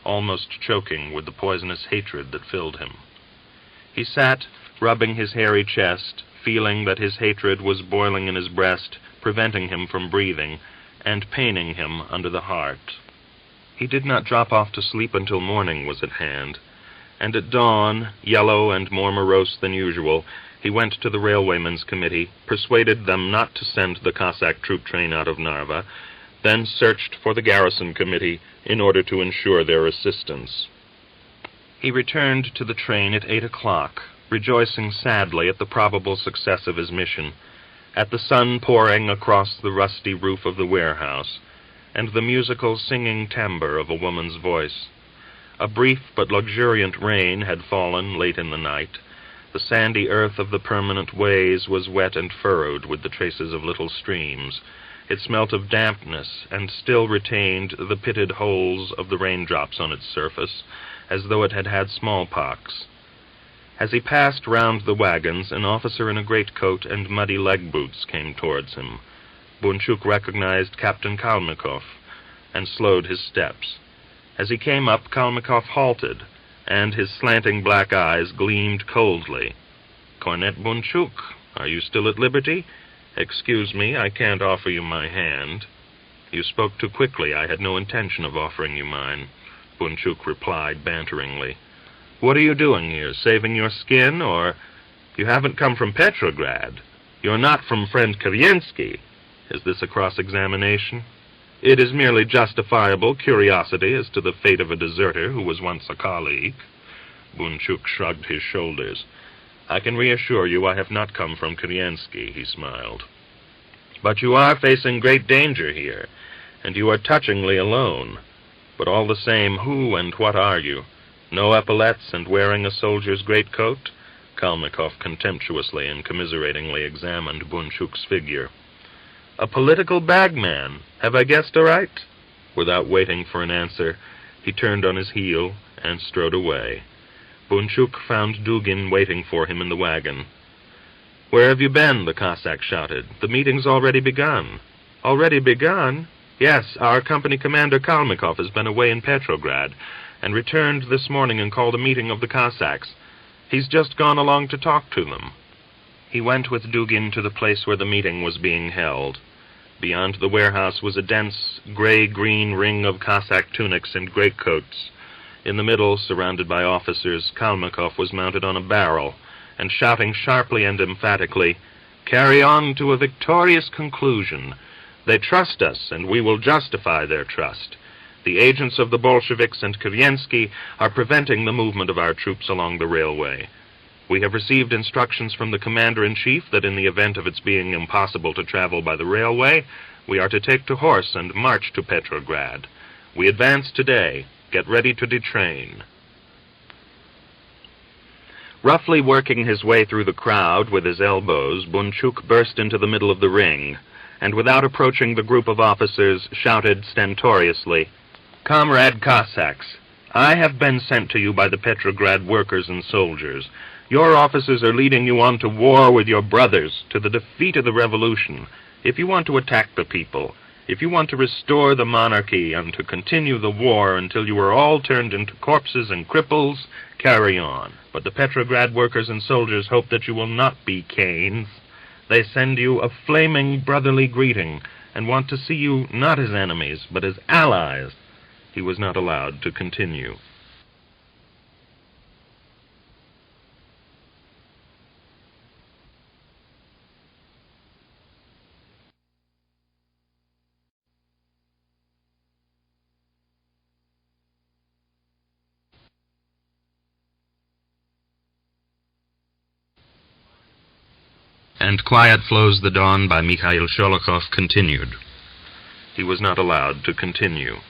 almost choking with the poisonous hatred that filled him. He sat, rubbing his hairy chest, feeling that his hatred was boiling in his breast, preventing him from breathing, and paining him under the heart. He did not drop off to sleep until morning was at hand, and at dawn, yellow and more morose than usual, he went to the Railwaymen's Committee, persuaded them not to send the Cossack troop train out of Narva, then searched for the Garrison Committee in order to ensure their assistance. He returned to the train at 8 o'clock, rejoicing sadly at the probable success of his mission, at the sun pouring across the rusty roof of the warehouse, and the musical singing timbre of a woman's voice. A brief but luxuriant rain had fallen late in the night. The sandy earth of the permanent ways was wet and furrowed with the traces of little streams. It smelt of dampness, and still retained the pitted holes of the raindrops on its surface, as though it had had smallpox. As he passed round the wagons, an officer in a greatcoat and muddy leg boots came towards him. Bunchuk recognized Captain Kalmykov, and slowed his steps. As he came up, Kalmykov halted, and his slanting black eyes gleamed coldly. "Cornet Bunchuk, are you still at liberty? Excuse me, I can't offer you my hand." "You spoke too quickly. I had no intention of offering you mine," Bunchuk replied banteringly. "What are you doing here, saving your skin, or... You haven't come from Petrograd. You're not from friend Kandinsky. Is this a cross-examination?" "It is merely justifiable curiosity as to the fate of a deserter who was once a colleague." Bunchuk shrugged his shoulders. "I can reassure you I have not come from Kandinsky," he smiled. "But you are facing great danger here, and you are touchingly alone. But all the same, who and what are you? No epaulettes and wearing a soldier's greatcoat?" Kalmykov contemptuously and commiseratingly examined Bunchuk's figure. "A political bagman. Have I guessed aright?" Without waiting for an answer, he turned on his heel and strode away. Bunchuk found Dugin waiting for him in the wagon. "Where have you been?" the Cossack shouted. "The meeting's already begun." "Already begun?" "Yes, our company commander Kalmykov has been away in Petrograd, and returned this morning and called a meeting of the Cossacks. He's just gone along to talk to them." He went with Dugin to the place where the meeting was being held. Beyond the warehouse was a dense, gray-green ring of Cossack tunics and greatcoats. In the middle, surrounded by officers, Kalmykov was mounted on a barrel, and shouting sharply and emphatically, "Carry on to a victorious conclusion. They trust us, and we will justify their trust. The agents of the Bolsheviks and Kandinsky are preventing the movement of our troops along the railway. We have received instructions from the Commander-in-Chief that in the event of its being impossible to travel by the railway, we are to take to horse and march to Petrograd. We advance today. Get ready to detrain." Roughly working his way through the crowd with his elbows, Bunchuk burst into the middle of the ring, and without approaching the group of officers, shouted stentoriously, "Comrade Cossacks, I have been sent to you by the Petrograd workers and soldiers. Your officers are leading you on to war with your brothers, to the defeat of the revolution. If you want to attack the people, if you want to restore the monarchy and to continue the war until you are all turned into corpses and cripples, carry on. But the Petrograd workers and soldiers hope that you will not be canes. They send you a flaming brotherly greeting and want to see you not as enemies, but as allies." He was not allowed to continue. And Quiet Flows the Dawn by Mikhail Sholokhov continued. He was not allowed to continue.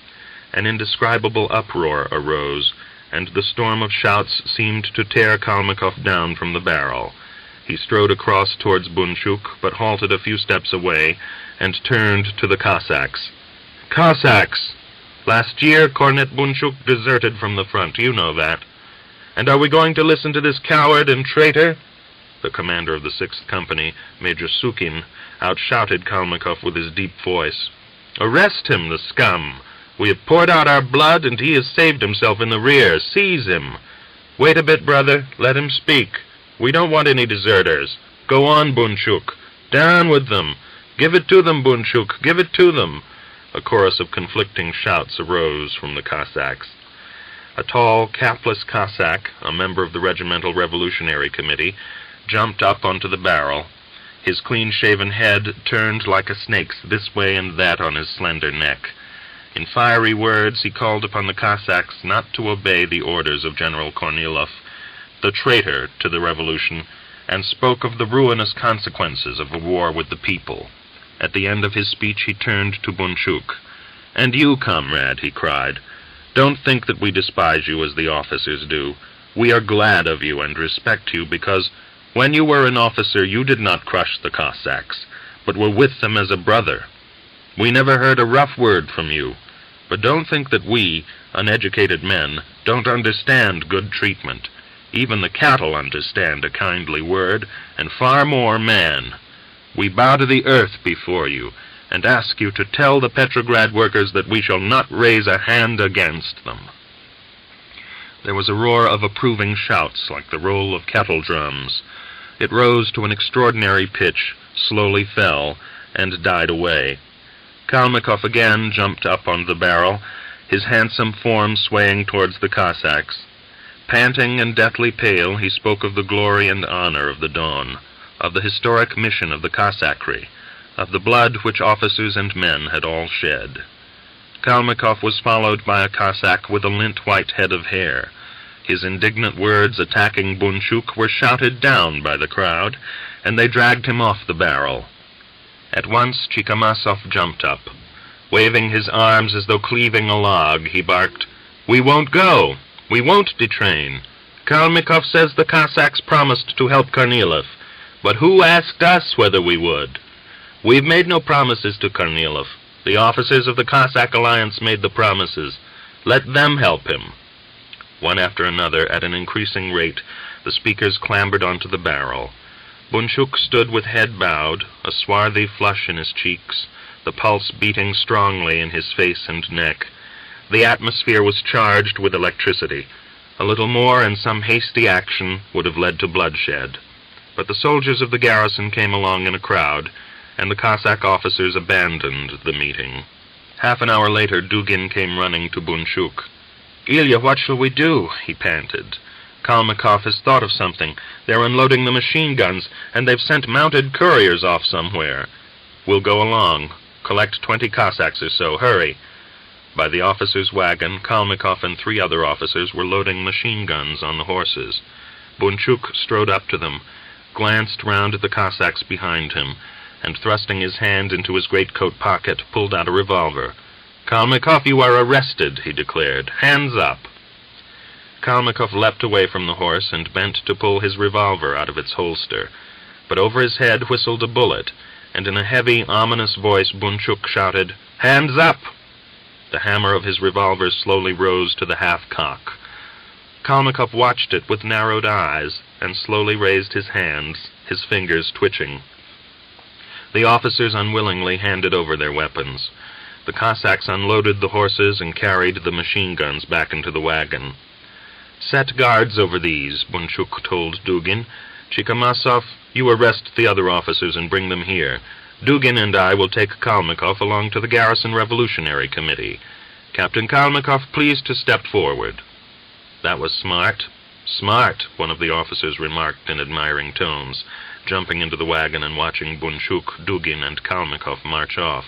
An indescribable uproar arose, and the storm of shouts seemed to tear Kalmykov down from the barrel. He strode across towards Bunchuk, but halted a few steps away, and turned to the Cossacks. "Cossacks! Last year Cornet Bunchuk deserted from the front, you know that. And are we going to listen to this coward and traitor?" The commander of the 6th Company, Major Sukin, outshouted Kalmykov with his deep voice. "Arrest him, the scum! We have poured out our blood, and he has saved himself in the rear. Seize him! Wait a bit, brother. Let him speak. We don't want any deserters. Go on, Bunchuk. Down with them. Give it to them, Bunchuk. Give it to them. A chorus of conflicting shouts arose from the Cossacks. A tall, capless Cossack, a member of the Regimental Revolutionary Committee, jumped up onto the barrel. His clean-shaven head turned like a snake's this way and that on his slender neck. In fiery words, he called upon the Cossacks not to obey the orders of General Kornilov, the traitor to the revolution, and spoke of the ruinous consequences of a war with the people. At the end of his speech, he turned to Bunchuk. "And you, comrade," he cried, "don't think that we despise you as the officers do. We are glad of you and respect you because, when you were an officer, you did not crush the Cossacks, but were with them as a brother. We never heard a rough word from you, but don't think that we, uneducated men, don't understand good treatment. Even the cattle understand a kindly word, and far more man. We bow to the earth before you, and ask you to tell the Petrograd workers that we shall not raise a hand against them." There was a roar of approving shouts like the roll of kettle drums. It rose to an extraordinary pitch, slowly fell, and died away. Kalmykov again jumped up on the barrel, his handsome form swaying towards the Cossacks. Panting and deathly pale, he spoke of the glory and honor of the dawn, of the historic mission of the Cossackry, of the blood which officers and men had all shed. Kalmykov was followed by a Cossack with a lint-white head of hair. His indignant words attacking Bunchuk were shouted down by the crowd, and they dragged him off the barrel. At once Chikamasov jumped up. Waving his arms as though cleaving a log, he barked, "We won't go! We won't detrain! Kalmykov says the Cossacks promised to help Kornilov, but who asked us whether we would? We've made no promises to Kornilov. The officers of the Cossack Alliance made the promises. Let them help him." One after another, at an increasing rate, the speakers clambered onto the barrel. Bunchuk stood with head bowed, a swarthy flush in his cheeks, the pulse beating strongly in his face and neck. The atmosphere was charged with electricity. A little more and some hasty action would have led to bloodshed. But the soldiers of the garrison came along in a crowd, and the Cossack officers abandoned the meeting. Half an hour later, Dugin came running to Bunchuk. "Ilya, what shall we do?" he panted. "Kalmykov has thought of something. They're unloading the machine guns, and they've sent mounted couriers off somewhere." "We'll go along. Collect 20 Cossacks or so. Hurry." By the officer's wagon, Kalmykov and 3 other officers were loading machine guns on the horses. Bunchuk strode up to them, glanced round at the Cossacks behind him, and thrusting his hand into his greatcoat pocket, pulled out a revolver. "Kalmykov, you are arrested," he declared. "Hands up." Kalmykov leapt away from the horse and bent to pull his revolver out of its holster. But over his head whistled a bullet, and in a heavy, ominous voice Bunchuk shouted, "Hands up!" The hammer of his revolver slowly rose to the half-cock. Kalmykov watched it with narrowed eyes, and slowly raised his hands, his fingers twitching. The officers unwillingly handed over their weapons. The Cossacks unloaded the horses and carried the machine guns back into the wagon. "Set guards over these," Bunchuk told Dugin. "Chikamasov, you arrest the other officers and bring them here. Dugin and I will take Kalmykov along to the Garrison Revolutionary Committee. Captain Kalmykov, please to step forward." "That was smart. Smart," one of the officers remarked in admiring tones, jumping into the wagon and watching Bunchuk, Dugin, and Kalmykov march off.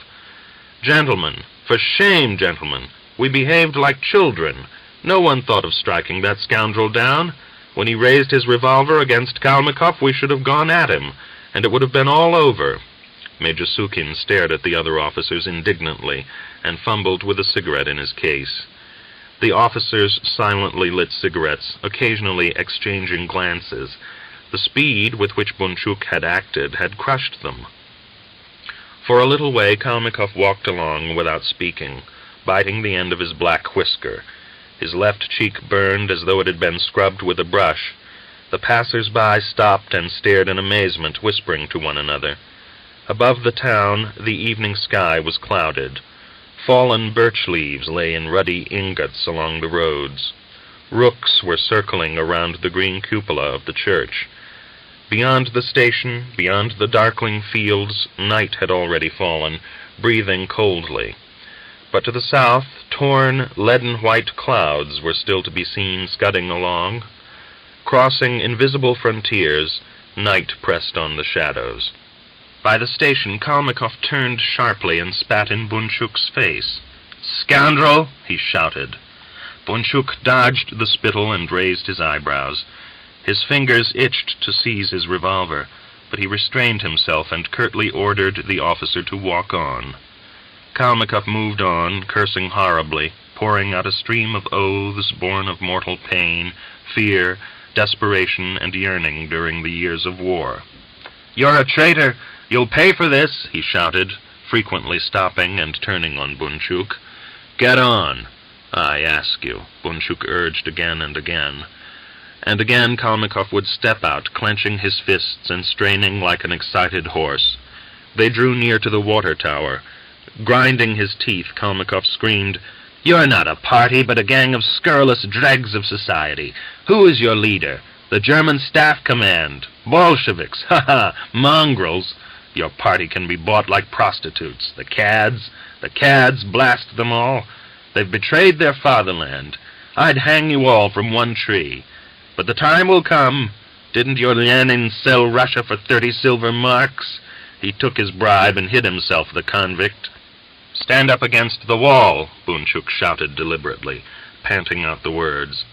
"Gentlemen, for shame, gentlemen! We behaved like children. No one thought of striking that scoundrel down. When he raised his revolver against Kalmykov, we should have gone at him, and it would have been all over." Major Sukin stared at the other officers indignantly, and fumbled with a cigarette in his case. The officers silently lit cigarettes, occasionally exchanging glances. The speed with which Bunchuk had acted had crushed them. For a little way Kalmykov walked along without speaking, biting the end of his black whisker. His left cheek burned as though it had been scrubbed with a brush. The passers-by stopped and stared in amazement, whispering to one another. Above the town, the evening sky was clouded. Fallen birch leaves lay in ruddy ingots along the roads. Rooks were circling around the green cupola of the church. Beyond the station, beyond the darkling fields, night had already fallen, breathing coldly. But to the south, torn, leaden-white clouds were still to be seen scudding along. Crossing invisible frontiers, night pressed on the shadows. By the station, Kalmykov turned sharply and spat in Bunchuk's face. "Scoundrel!" he shouted. Bunchuk dodged the spittle and raised his eyebrows. His fingers itched to seize his revolver, but he restrained himself and curtly ordered the officer to walk on. Kalmykov moved on, cursing horribly, pouring out a stream of oaths born of mortal pain, fear, desperation, and yearning during the years of war. "You're a traitor! You'll pay for this!" he shouted, frequently stopping and turning on Bunchuk. "Get on, I ask you," Bunchuk urged again and again. And again Kalmykov would step out, clenching his fists and straining like an excited horse. They drew near to the water tower. Grinding his teeth, Kalmykov screamed, "You're not a party, but a gang of scurrilous dregs of society. Who is your leader? The German Staff Command. Bolsheviks, ha-ha, mongrels. Your party can be bought like prostitutes. The cads, blast them all. They've betrayed their fatherland. I'd hang you all from one tree. But the time will come. Didn't your Lenin sell Russia for 30 silver marks? He took his bribe and hid himself, the convict." "Stand up against the wall," Bunchuk shouted deliberately, panting out the words.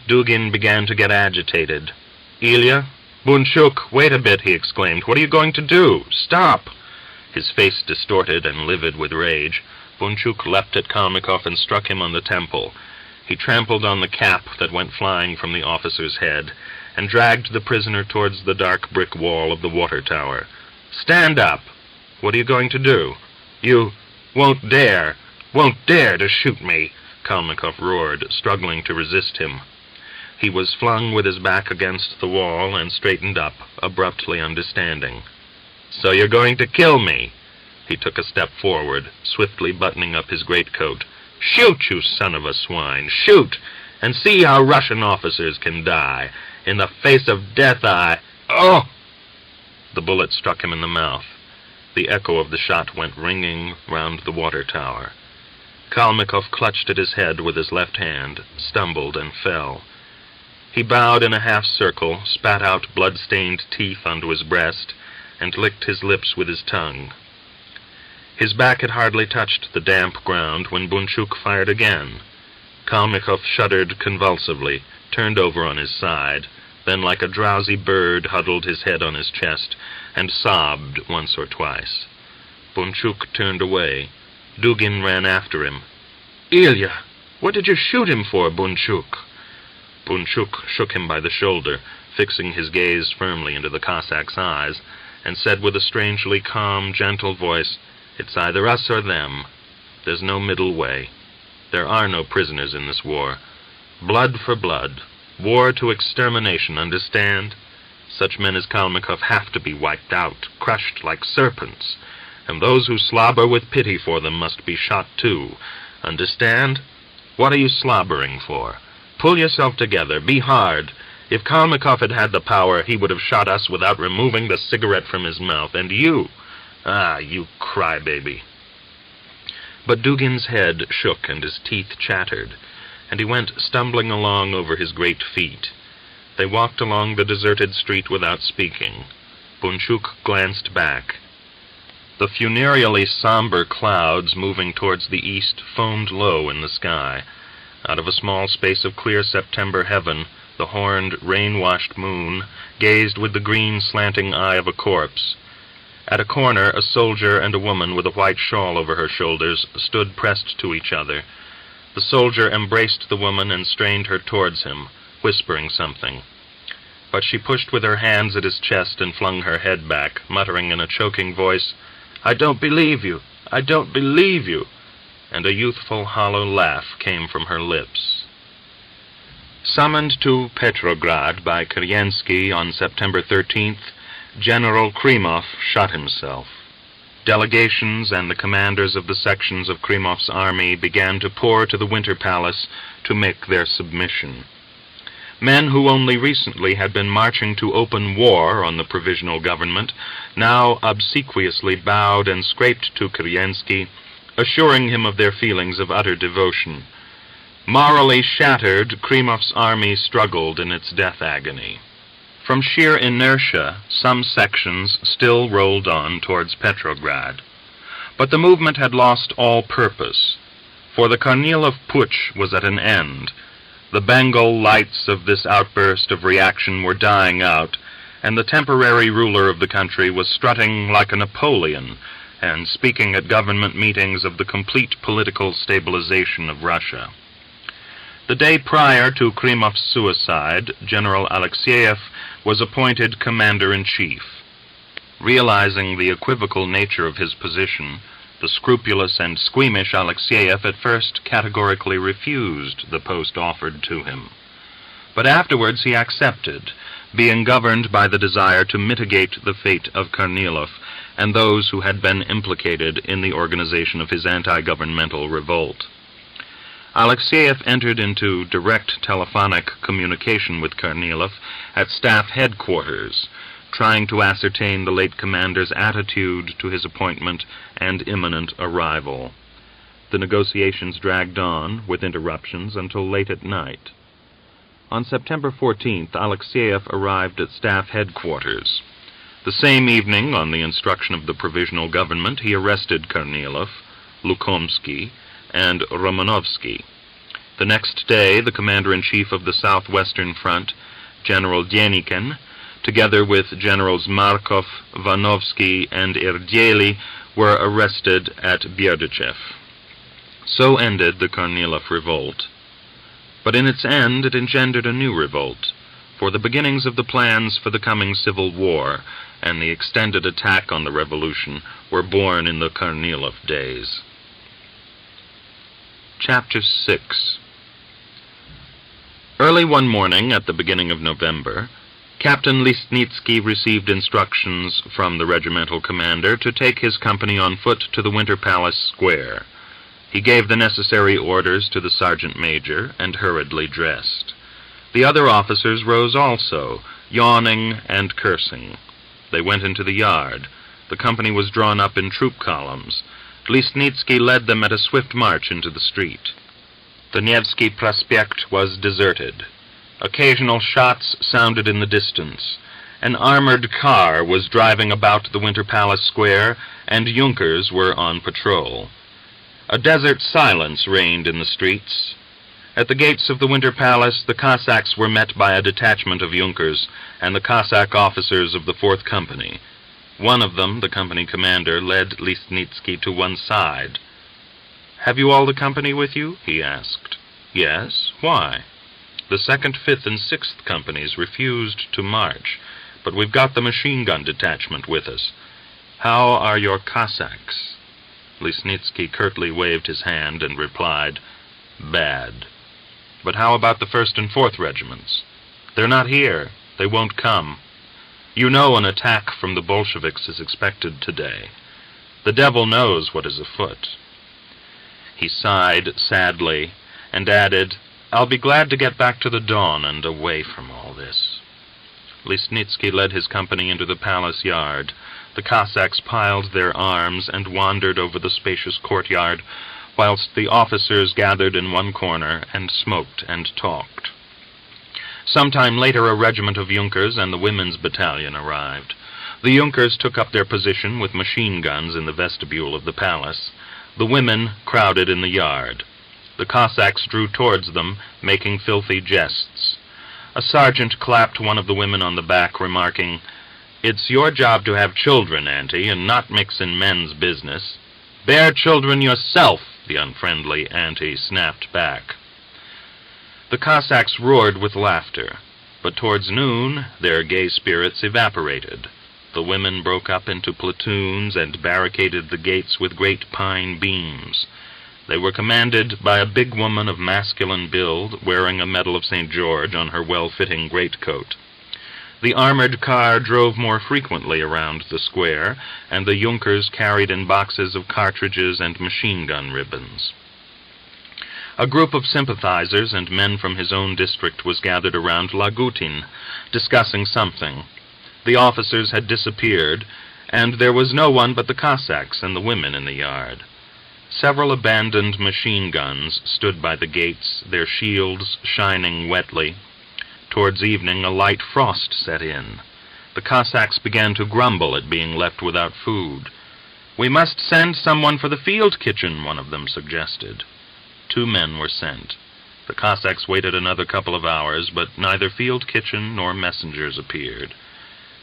Dugin began to get agitated. "Ilya? Bunchuk, wait a bit," he exclaimed. "What are you going to do? Stop!" His face distorted and livid with rage, Bunchuk leapt at Kalmykov and struck him on the temple. He trampled on the cap that went flying from the officer's head, and dragged the prisoner towards the dark brick wall of the water tower. "Stand up! What are you going to do? You won't dare to shoot me!" Kalmykov roared, struggling to resist him. He was flung with his back against the wall and straightened up, abruptly understanding. "So you're going to kill me?" He took a step forward, swiftly buttoning up his greatcoat. "Shoot, you son of a swine! Shoot! And see how Russian officers can die! In the face of death Oh!" The bullet struck him in the mouth. The echo of the shot went ringing round the water tower. Kalmykov clutched at his head with his left hand, stumbled, and fell. He bowed in a half-circle, spat out blood-stained teeth onto his breast, and licked his lips with his tongue. His back had hardly touched the damp ground when Bunchuk fired again. Kalmykov shuddered convulsively, turned over on his side, then like a drowsy bird huddled his head on his chest, and sobbed once or twice. Bunchuk turned away. Dugin ran after him. "Ilya, what did you shoot him for, Bunchuk?" Bunchuk shook him by the shoulder, fixing his gaze firmly into the Cossack's eyes, and said with a strangely calm, gentle voice, "It's either us or them. There's no middle way. There are no prisoners in this war. Blood for blood. War to extermination, understand? Such men as Kalmykov have to be wiped out, crushed like serpents, and those who slobber with pity for them must be shot too. Understand? What are you slobbering for? Pull yourself together. Be hard. If Kalmykov had had the power, he would have shot us without removing the cigarette from his mouth. And you? You crybaby." But Dugin's head shook and his teeth chattered, and he went stumbling along over his great feet. They walked along the deserted street without speaking. Bunchuk glanced back. The funereally somber clouds moving towards the east foamed low in the sky. Out of a small space of clear September heaven, the horned, rain-washed moon gazed with the green slanting eye of a corpse. At a corner, a soldier and a woman with a white shawl over her shoulders stood pressed to each other. The soldier embraced the woman and strained her towards him, whispering something. But she pushed with her hands at his chest and flung her head back, muttering in a choking voice, "I don't believe you! I don't believe you!" And a youthful, hollow laugh came from her lips. Summoned to Petrograd by Kandinsky on September 13th, General Krimov shot himself. Delegations and the commanders of the sections of Krimov's army began to pour to the Winter Palace to make their submission. Men who only recently had been marching to open war on the provisional government now obsequiously bowed and scraped to Kerensky, assuring him of their feelings of utter devotion. Morally shattered, Krymov's army struggled in its death agony. From sheer inertia, some sections still rolled on towards Petrograd. But the movement had lost all purpose, for the Kornilov putsch was at an end. The Bengal lights of this outburst of reaction were dying out, and the temporary ruler of the country was strutting like a Napoleon and speaking at government meetings of the complete political stabilization of Russia. The day prior to Krymov's suicide, General Alexeyev was appointed commander-in-chief. Realizing the equivocal nature of his position, the scrupulous and squeamish Alexeyev at first categorically refused the post offered to him. But afterwards he accepted, being governed by the desire to mitigate the fate of Kornilov and those who had been implicated in the organization of his anti-governmental revolt. Alexeyev entered into direct telephonic communication with Kornilov at staff headquarters, trying to ascertain the late commander's attitude to his appointment and imminent arrival. The negotiations dragged on, with interruptions, until late at night. On September 14th, Alexeyev arrived at staff headquarters. The same evening, on the instruction of the provisional government, he arrested Kornilov, Lukomsky, and Romanovsky. The next day, the commander-in-chief of the Southwestern Front, General Denikin, together with Generals Markov, Vanovsky, and Erdyeli, were arrested at Berdychev. So ended the Kornilov revolt. But in its end it engendered a new revolt, for the beginnings of the plans for the coming civil war and the extended attack on the revolution were born in the Kornilov days. Chapter 6. Early one morning at the beginning of November, Captain Listnitsky received instructions from the regimental commander to take his company on foot to the Winter Palace Square. He gave the necessary orders to the sergeant major and hurriedly dressed. The other officers rose also, yawning and cursing. They went into the yard. The company was drawn up in troop columns. Listnitsky led them at a swift march into the street. The Nevsky Prospect was deserted. Occasional shots sounded in the distance. An armored car was driving about the Winter Palace Square, and Junkers were on patrol. A desert silence reigned in the streets. At the gates of the Winter Palace, the Cossacks were met by a detachment of Junkers and the Cossack officers of the 4th Company. One of them, the company commander, led Listnitsky to one side. "Have you all the company with you?" he asked. "Yes. Why?" "The 2nd, 5th, and 6th companies refused to march, but we've got the machine-gun detachment with us. How are your Cossacks?" Listnitsky curtly waved his hand and replied, "Bad." "But how about the 1st and 4th regiments?" "They're not here. They won't come. You know an attack from the Bolsheviks is expected today. The devil knows what is afoot." He sighed sadly and added, "I'll be glad to get back to the Don and away from all this." Listnitsky led his company into the palace yard. The Cossacks piled their arms and wandered over the spacious courtyard, whilst the officers gathered in one corner and smoked and talked. Some time later a regiment of Junkers and the women's battalion arrived. The Junkers took up their position with machine guns in the vestibule of the palace. The women crowded in the yard. The Cossacks drew towards them, making filthy jests. A sergeant clapped one of the women on the back, remarking, "It's your job to have children, Auntie, and not mix in men's business." "Bear children yourself," the unfriendly Auntie snapped back. The Cossacks roared with laughter, but towards noon their gay spirits evaporated. The women broke up into platoons and barricaded the gates with great pine beams. They were commanded by a big woman of masculine build, wearing a Medal of St. George on her well-fitting greatcoat. The armored car drove more frequently around the square, and the Junkers carried in boxes of cartridges and machine-gun ribbons. A group of sympathizers and men from his own district was gathered around Lagutin, discussing something. The officers had disappeared, and there was no one but the Cossacks and the women in the yard. Several abandoned machine guns stood by the gates, their shields shining wetly. Towards evening, a light frost set in. The Cossacks began to grumble at being left without food. "We must send someone for the field kitchen," one of them suggested. 2 men were sent. The Cossacks waited another couple of hours, but neither field kitchen nor messengers appeared.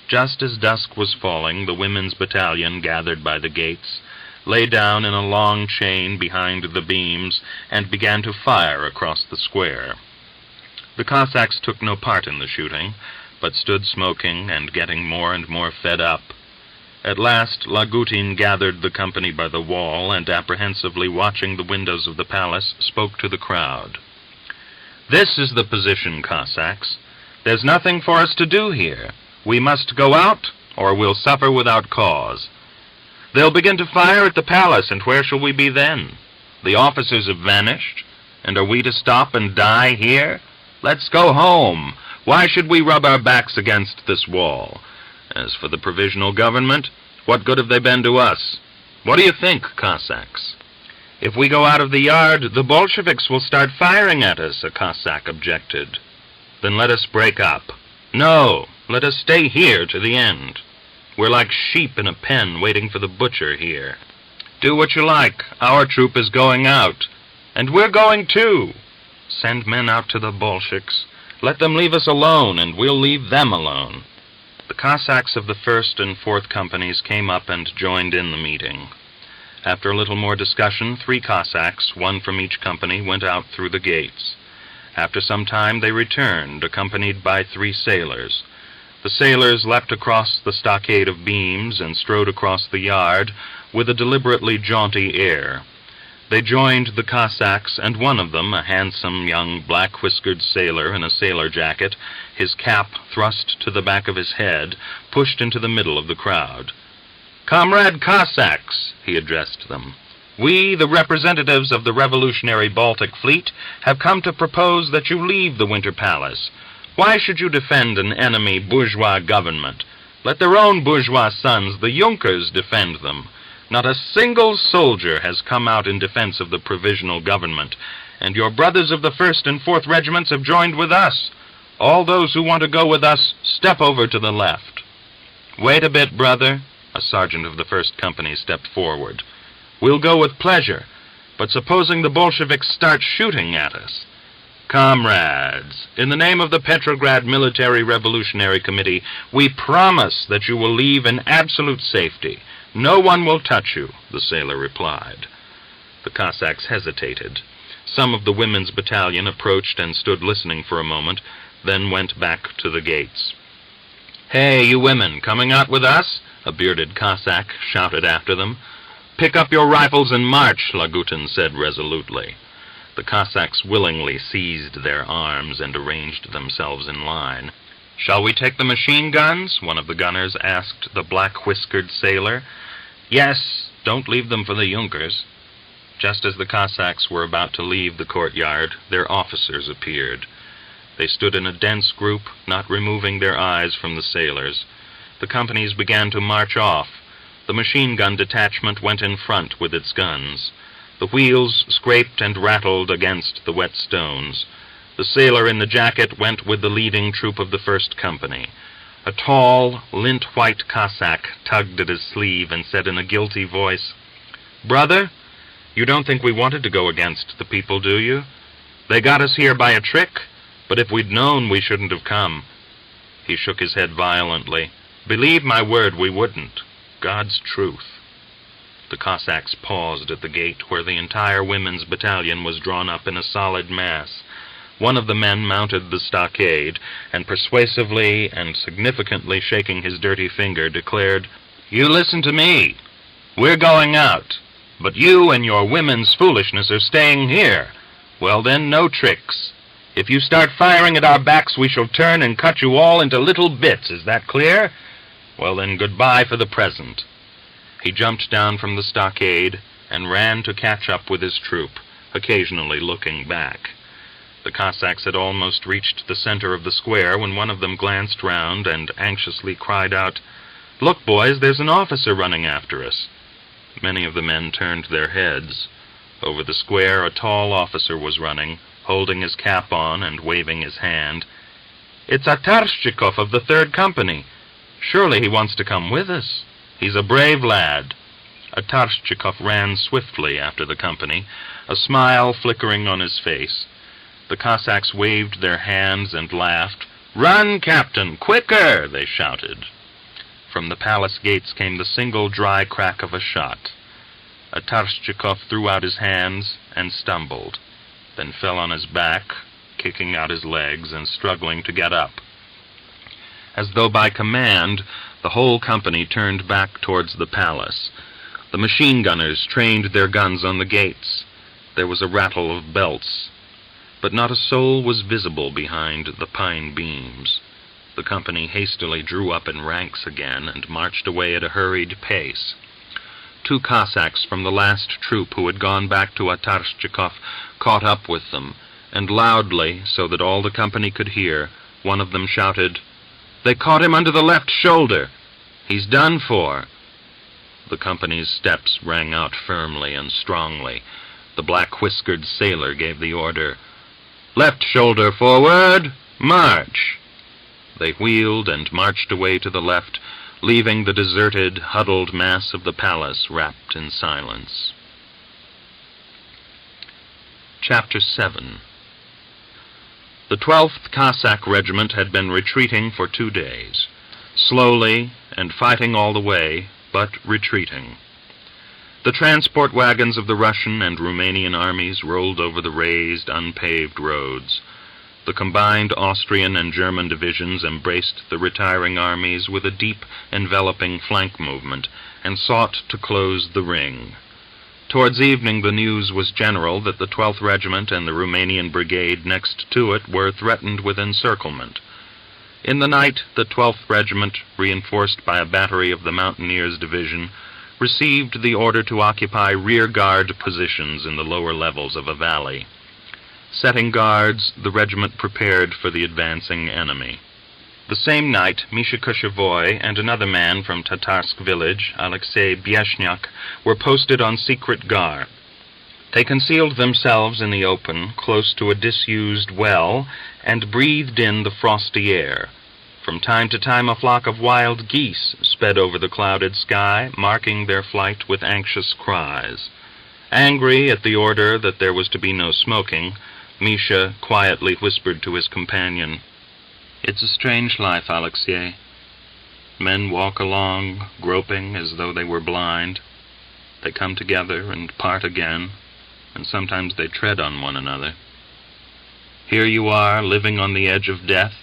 Just as dusk was falling, the women's battalion, gathered by the gates, lay down in a long chain behind the beams and began to fire across the square. The Cossacks took no part in the shooting, but stood smoking and getting more and more fed up. At last, Lagutin gathered the company by the wall and, apprehensively watching the windows of the palace, spoke to the crowd. "This is the position, Cossacks. There's nothing for us to do here. We must go out, or we'll suffer without cause. They'll begin to fire at the palace, and where shall we be then? The officers have vanished, and are we to stop and die here? Let's go home. Why should we rub our backs against this wall? As for the provisional government, what good have they been to us? What do you think, Cossacks?" "If we go out of the yard, the Bolsheviks will start firing at us," a Cossack objected. "Then let us break up." "No, let us stay here to the end. We're like sheep in a pen waiting for the butcher here." "Do what you like. Our troop is going out." "And we're going too." "Send men out to the Bolsheviks. Let them leave us alone, and we'll leave them alone." The Cossacks of the 1st and 4th companies came up and joined in the meeting. After a little more discussion, 3 Cossacks, 1 from each company, went out through the gates. After some time they returned, accompanied by 3 sailors. The sailors leapt across the stockade of beams and strode across the yard with a deliberately jaunty air. They joined the Cossacks, and one of them, a handsome young black-whiskered sailor in a sailor jacket, his cap thrust to the back of his head, pushed into the middle of the crowd. "Comrade Cossacks," he addressed them, "we, the representatives of the revolutionary Baltic fleet, have come to propose that you leave the Winter Palace. Why should you defend an enemy bourgeois government? Let their own bourgeois sons, the Junkers, defend them. Not a single soldier has come out in defense of the provisional government, and your brothers of the 1st and 4th regiments have joined with us. All those who want to go with us, step over to the left." "Wait a bit, brother." A sergeant of the 1st company stepped forward. "We'll go with pleasure, but supposing the Bolsheviks start shooting at us?" "Comrades, in the name of the Petrograd Military Revolutionary Committee, we promise that you will leave in absolute safety. No one will touch you," the sailor replied. The Cossacks hesitated. Some of the women's battalion approached and stood listening for a moment, then went back to the gates. "Hey, you women, coming out with us?" a bearded Cossack shouted after them. "Pick up your rifles and march," Lagutin said resolutely. The Cossacks willingly seized their arms and arranged themselves in line. "Shall we take the machine guns?" one of the gunners asked the black-whiskered sailor. "Yes, don't leave them for the Junkers." Just as the Cossacks were about to leave the courtyard, their officers appeared. They stood in a dense group, not removing their eyes from the sailors. The companies began to march off. The machine-gun detachment went in front with its guns. The wheels scraped and rattled against the wet stones. The sailor in the jacket went with the leading troop of the 1st company. A tall, lint-white Cossack tugged at his sleeve and said in a guilty voice, "Brother, you don't think we wanted to go against the people, do you? They got us here by a trick, but if we'd known, we shouldn't have come." He shook his head violently. "Believe my word, we wouldn't. God's truth." The Cossacks paused at the gate where the entire women's battalion was drawn up in a solid mass. One of the men mounted the stockade, and persuasively and significantly shaking his dirty finger, declared, "You listen to me. We're going out, but you and your women's foolishness are staying here. Well then, no tricks. If you start firing at our backs, we shall turn and cut you all into little bits. Is that clear? Well then, goodbye for the present." He jumped down from the stockade and ran to catch up with his troop, occasionally looking back. The Cossacks had almost reached the center of the square when one of them glanced round and anxiously cried out, "Look, boys, there's an officer running after us." Many of the men turned their heads. Over the square a tall officer was running, holding his cap on and waving his hand. "It's Atarshchikov of the 3rd Company. Surely he wants to come with us. He's a brave lad." Atarshchikov ran swiftly after the company, a smile flickering on his face. The Cossacks waved their hands and laughed. "Run, Captain! Quicker!" they shouted. From the palace gates came the single dry crack of a shot. Atarshchikov threw out his hands and stumbled, then fell on his back, kicking out his legs and struggling to get up. As though by command, the whole company turned back towards the palace. The machine gunners trained their guns on the gates. There was a rattle of belts, but not a soul was visible behind the pine beams. The company hastily drew up in ranks again and marched away at a hurried pace. 2 Cossacks from the last troop who had gone back to Atarshchikov caught up with them, and loudly, so that all the company could hear, one of them shouted, "They caught him under the left shoulder! He's done for!" The company's steps rang out firmly and strongly. The black-whiskered sailor gave the order, "Left shoulder forward! March!" They wheeled and marched away to the left, leaving the deserted, huddled mass of the palace wrapped in silence. Chapter 7. The 12th Cossack Regiment had been retreating for 2 days, slowly and fighting all the way, but retreating. The transport wagons of the Russian and Romanian armies rolled over the raised, unpaved roads. The combined Austrian and German divisions embraced the retiring armies with a deep, enveloping flank movement, and sought to close the ring. Towards evening the news was general that the 12th Regiment and the Romanian brigade next to it were threatened with encirclement. In the night, the 12th Regiment, reinforced by a battery of the Mountaineers Division, received the order to occupy rear-guard positions in the lower levels of a valley. Setting guards, the regiment prepared for the advancing enemy. The same night, Misha Koshevoy and another man from Tatarsk village, Alexei Bieshniak, were posted on secret guard. They concealed themselves in the open, close to a disused well, and breathed in the frosty air. From time to time a flock of wild geese sped over the clouded sky, marking their flight with anxious cries. Angry at the order that there was to be no smoking, Misha quietly whispered to his companion, "It's a strange life, Alexei. Men walk along, groping as though they were blind. They come together and part again, and sometimes they tread on one another. Here you are, living on the edge of death,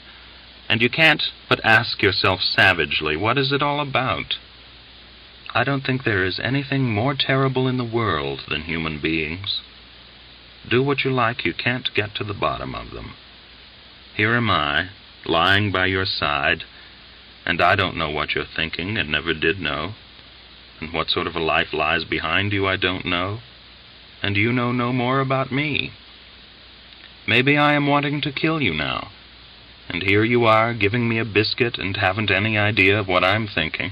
and you can't but ask yourself savagely, what is it all about? I don't think there is anything more terrible in the world than human beings. Do what you like, you can't get to the bottom of them. Here am I, lying by your side, and I don't know what you're thinking and never did know, and what sort of a life lies behind you I don't know, and you know no more about me. Maybe I am wanting to kill you now, and here you are giving me a biscuit and haven't any idea of what I'm thinking.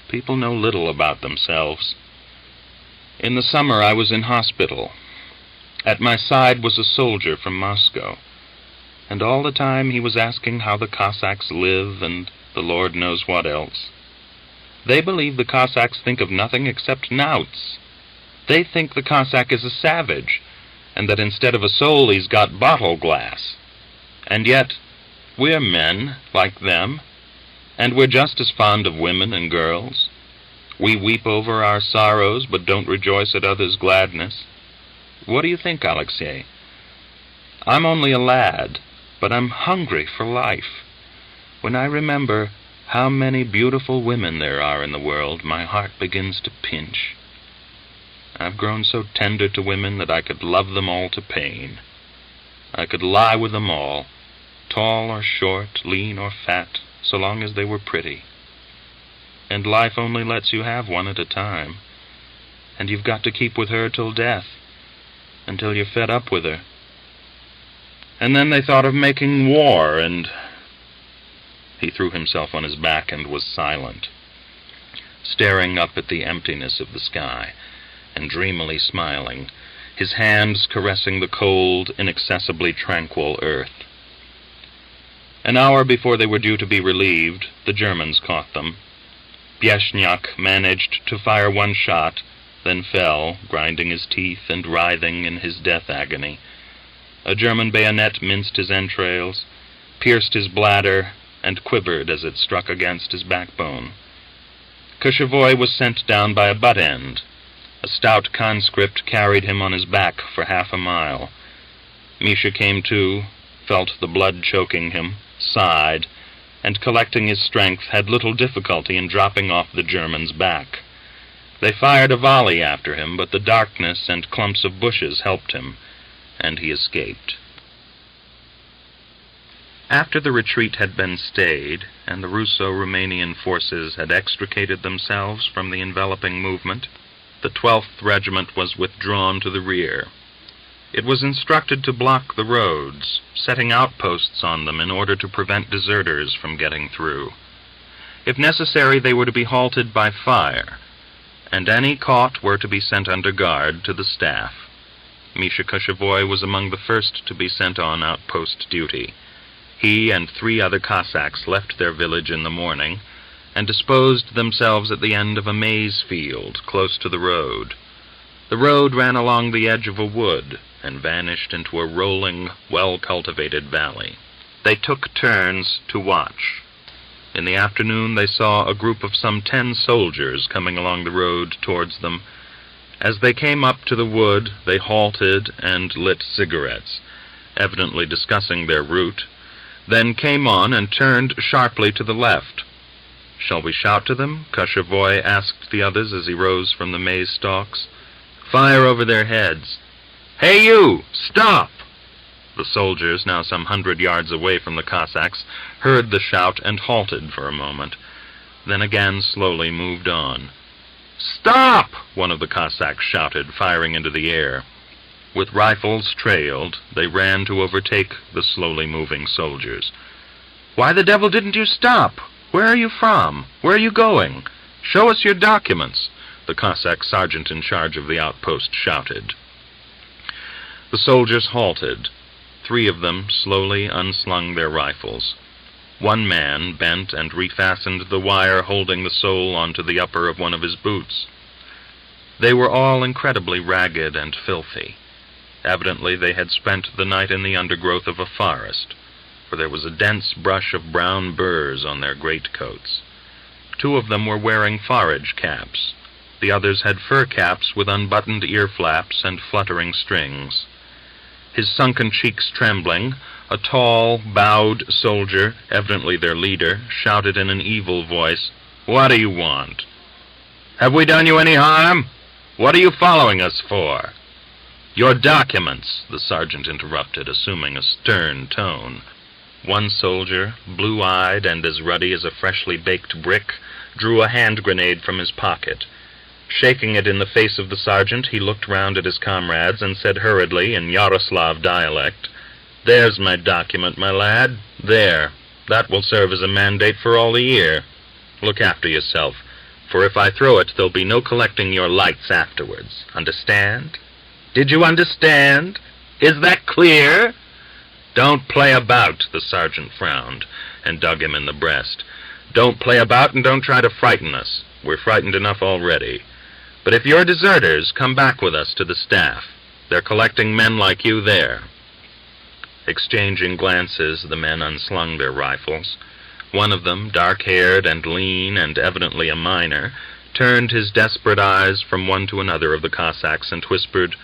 People know little about themselves. In the summer I was in hospital. At my side was a soldier from Moscow, and all the time he was asking how the Cossacks live and the Lord knows what else. They believe the Cossacks think of nothing except noughts. They think the Cossack is a savage, and that instead of a soul he's got bottle glass. And yet, we're men, like them, and we're just as fond of women and girls. We weep over our sorrows, but don't rejoice at others' gladness. What do you think, Alexei? I'm only a lad, but I'm hungry for life. When I remember how many beautiful women there are in the world, my heart begins to pinch. I've grown so tender to women that I could love them all to pain. I could lie with them all, tall or short, lean or fat, so long as they were pretty. And life only lets you have one at a time, and you've got to keep with her till death, until you're fed up with her. And then they thought of making war, and—" He threw himself on his back and was silent, staring up at the emptiness of the sky. and dreamily smiling, his hands caressing the cold, inaccessibly tranquil earth. An hour before they were due to be relieved, the Germans caught them. Bieshniak managed to fire one shot, then fell, grinding his teeth and writhing in his death agony. A German bayonet minced his entrails, pierced his bladder, and quivered as it struck against his backbone. Koshevoy was sent down by a butt end. A stout conscript carried him on his back for half a mile. Misha came to, felt the blood choking him, sighed, and collecting his strength had little difficulty in dropping off the German's back. They fired a volley after him, but the darkness and clumps of bushes helped him, and he escaped. After the retreat had been stayed, and the Russo-Romanian forces had extricated themselves from the enveloping movement, the 12th Regiment was withdrawn to the rear. It was instructed to block the roads, setting outposts on them in order to prevent deserters from getting through. If necessary, they were to be halted by fire, and any caught were to be sent under guard to the staff. Misha Koshevoy was among the first to be sent on outpost duty. He and 3 other Cossacks left their village in the morning and disposed themselves at the end of a maize field close to the road. The road ran along the edge of a wood and vanished into a rolling, well-cultivated valley. They took turns to watch. In the afternoon they saw a group of some 10 soldiers coming along the road towards them. As they came up to the wood, they halted and lit cigarettes, evidently discussing their route, then came on and turned sharply to the left. "Shall we shout to them?" Koshevoy asked the others as he rose from the maize stalks. "Fire over their heads." "Hey you! Stop!" The soldiers, now some 100 yards away from the Cossacks, heard the shout and halted for a moment, then again slowly moved on. "Stop!" one of the Cossacks shouted, firing into the air. With rifles trailed, they ran to overtake the slowly moving soldiers. "Why the devil didn't you stop? Where are you from? Where are you going? Show us your documents," the Cossack sergeant in charge of the outpost shouted. The soldiers halted. 3 of them slowly unslung their rifles. One man bent and refastened the wire holding the sole onto the upper of one of his boots. They were all incredibly ragged and filthy. Evidently they had spent the night in the undergrowth of a forest, for there was a dense brush of brown burrs on their greatcoats. 2 of them were wearing forage caps. The others had fur caps with unbuttoned ear flaps and fluttering strings. His sunken cheeks trembling, a tall, bowed soldier, evidently their leader, shouted in an evil voice, "What do you want? Have we done you any harm? What are you following us for?" "Your documents," the sergeant interrupted, assuming a stern tone. One soldier, blue-eyed and as ruddy as a freshly baked brick, drew a hand grenade from his pocket. Shaking it in the face of the sergeant, he looked round at his comrades and said hurriedly in Yaroslav dialect, "There's my document, my lad. There. That will serve as a mandate for all the year. Look after yourself, for if I throw it, there'll be no collecting your lights afterwards. Understand? Did you understand? Is that clear? Don't play about," the sergeant frowned and dug him in the breast. "Don't play about and don't try to frighten us. We're frightened enough already. But if you're deserters, come back with us to the staff. They're collecting men like you there." Exchanging glances, the men unslung their rifles. One of them, dark-haired and lean and evidently a miner, turned his desperate eyes from one to another of the Cossacks and whispered,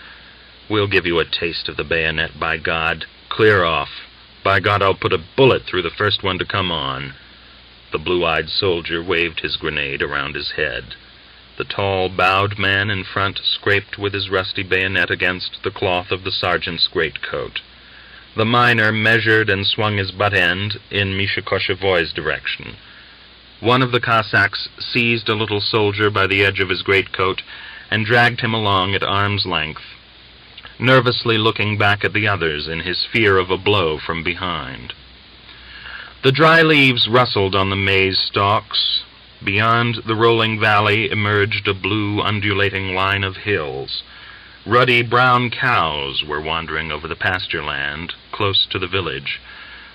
"We'll give you a taste of the bayonet, by God. Clear off. By God, I'll put a bullet through the first one to come on." The blue-eyed soldier waved his grenade around his head. The tall, bowed man in front scraped with his rusty bayonet against the cloth of the sergeant's greatcoat. The miner measured and swung his butt end in Misha Koshevoy's direction. One of the Cossacks seized a little soldier by the edge of his greatcoat and dragged him along at arm's length, nervously looking back at the others in his fear of a blow from behind. The dry leaves rustled on the maize stalks. Beyond the rolling valley emerged a blue, undulating line of hills. Ruddy brown cows were wandering over the pasture land, close to the village.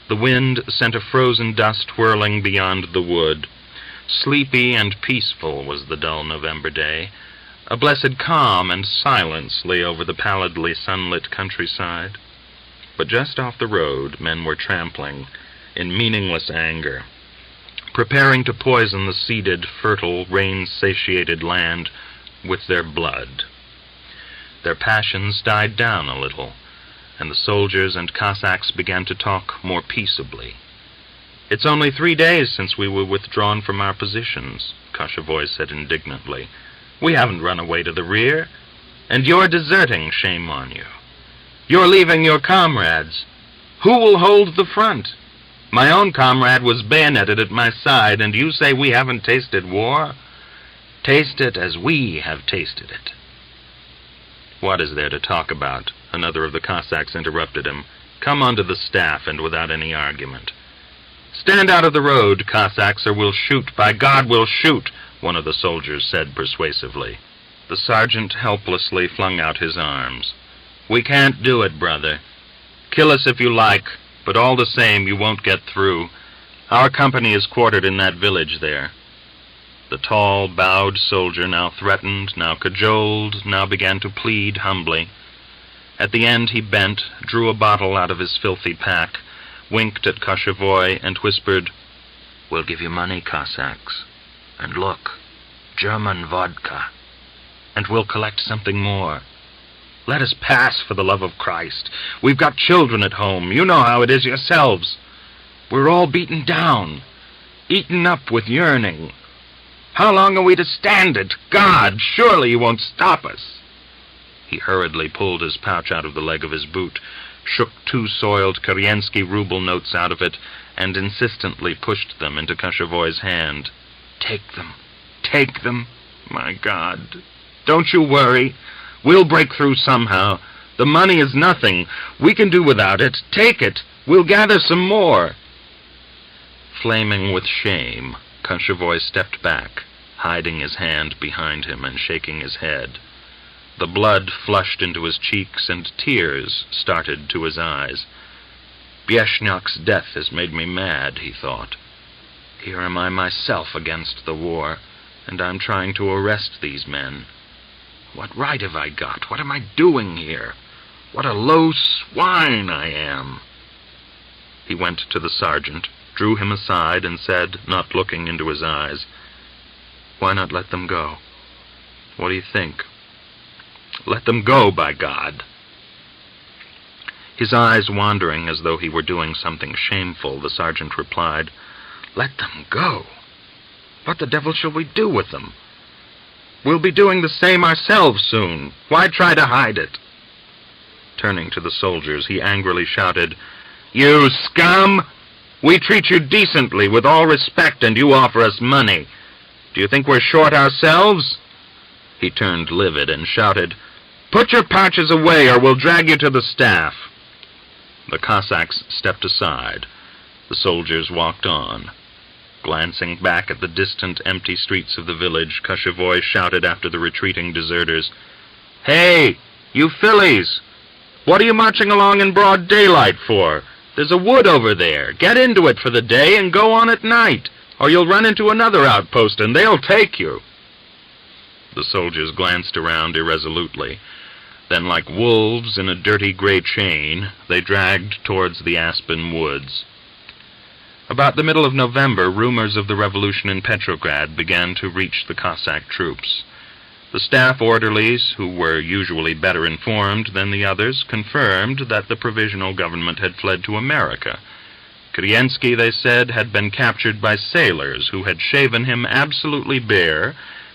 The wind sent a frozen dust whirling beyond the wood. Sleepy and peaceful was the dull November day. A blessed calm and silence lay over the pallidly sunlit countryside. But just off the road, men were trampling, in meaningless anger, preparing to poison the seeded, fertile, rain-satiated land with their blood. Their passions died down a little, and the soldiers and Cossacks began to talk more peaceably. "It's only 3 days since we were withdrawn from our positions," Koshevoy said indignantly. "We haven't run away to the rear. And you're deserting, shame on you. You're leaving your comrades. Who will hold the front? My own comrade was bayoneted at my side, and you say we haven't tasted war? Taste it as we have tasted it." "What is there to talk about?" Another of the Cossacks interrupted him. "Come onto the staff, and without any argument." "Stand out of the road, Cossacks, or we'll shoot. By God, we'll shoot," one of the soldiers said persuasively. The sergeant helplessly flung out his arms. "We can't do it, brother. Kill us if you like, but all the same you won't get through. Our company is quartered in that village there." The tall, bowed soldier now threatened, now cajoled, now began to plead humbly. At the end he bent, drew a bottle out of his filthy pack, winked at Koshevoy, and whispered, "We'll give you money, Cossacks. And look, German vodka. And we'll collect something more. Let us pass, for the love of Christ. We've got children at home. You know how it is yourselves. We're all beaten down, eaten up with yearning. How long are we to stand it? God, surely you won't stop us." He hurriedly pulled his pouch out of the leg of his boot, shook 2 soiled Kandinsky ruble notes out of it, and insistently pushed them into Koshevoy's hand. "Take them. Take them. My God. Don't you worry. We'll break through somehow. The money is nothing. We can do without it. Take it. We'll gather some more." Flaming with shame, Koshevoy stepped back, hiding his hand behind him and shaking his head. The blood flushed into his cheeks, and tears started to his eyes. "Bieshnak's death has made me mad," he thought. "Here am I myself against the war, and I'm trying to arrest these men. What right have I got? What am I doing here? What a low swine I am." He went to the sergeant, drew him aside, and said, not looking into his eyes, "Why not let them go? What do you think? Let them go, by God." His eyes wandering as though he were doing something shameful, the sergeant replied, "Let them go? What the devil shall we do with them? We'll be doing the same ourselves soon. Why try to hide it?" Turning to the soldiers, he angrily shouted, "You scum! We treat you decently, with all respect, and you offer us money. Do you think we're short ourselves?" He turned livid and shouted, "Put your pouches away, or we'll drag you to the staff." The Cossacks stepped aside. The soldiers walked on. Glancing back at the distant, empty streets of the village, Koshevoy shouted after the retreating deserters, "Hey, you fillies! What are you marching along in broad daylight for? There's a wood over there. Get into it for the day and go on at night, or you'll run into another outpost and they'll take you." The soldiers glanced around irresolutely. Then, like wolves in a dirty gray chain, they dragged towards the aspen woods. About the middle of November, rumors of the revolution in Petrograd began to reach the Cossack troops. The staff orderlies, who were usually better informed than the others, confirmed that the provisional government had fled to America. Kandinsky, they said, had been captured by sailors who had shaven him absolutely bare,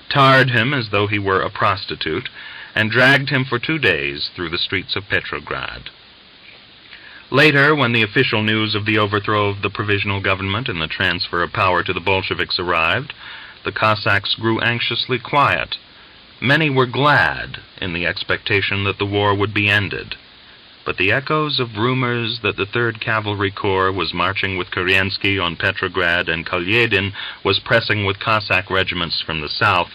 tarred him as though he were a prostitute, and dragged him for 2 days through the streets of Petrograd. Later, when the official news of the overthrow of the provisional government and the transfer of power to the Bolsheviks arrived, the Cossacks grew anxiously quiet. Many were glad in the expectation that the war would be ended. but the echoes of rumors that the 3rd Cavalry Corps was marching with Kerensky on Petrograd and Kalyedin was pressing with Cossack regiments from the south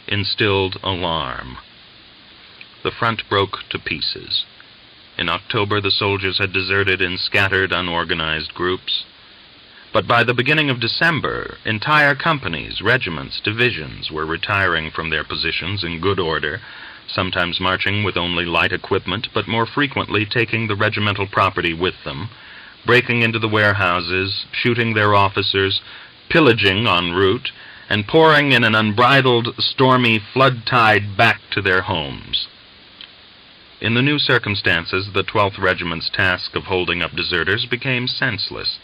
instilled alarm. The front broke to pieces. In October, the soldiers had deserted in scattered, unorganized groups. But by the beginning of December, entire companies, regiments, divisions were retiring from their positions in good order, sometimes marching with only light equipment, but more frequently taking the regimental property with them, breaking into the warehouses, shooting their officers, pillaging en route, and pouring in an unbridled, stormy flood tide back to their homes. In the new circumstances, the 12th Regiment's task of holding up deserters became senseless.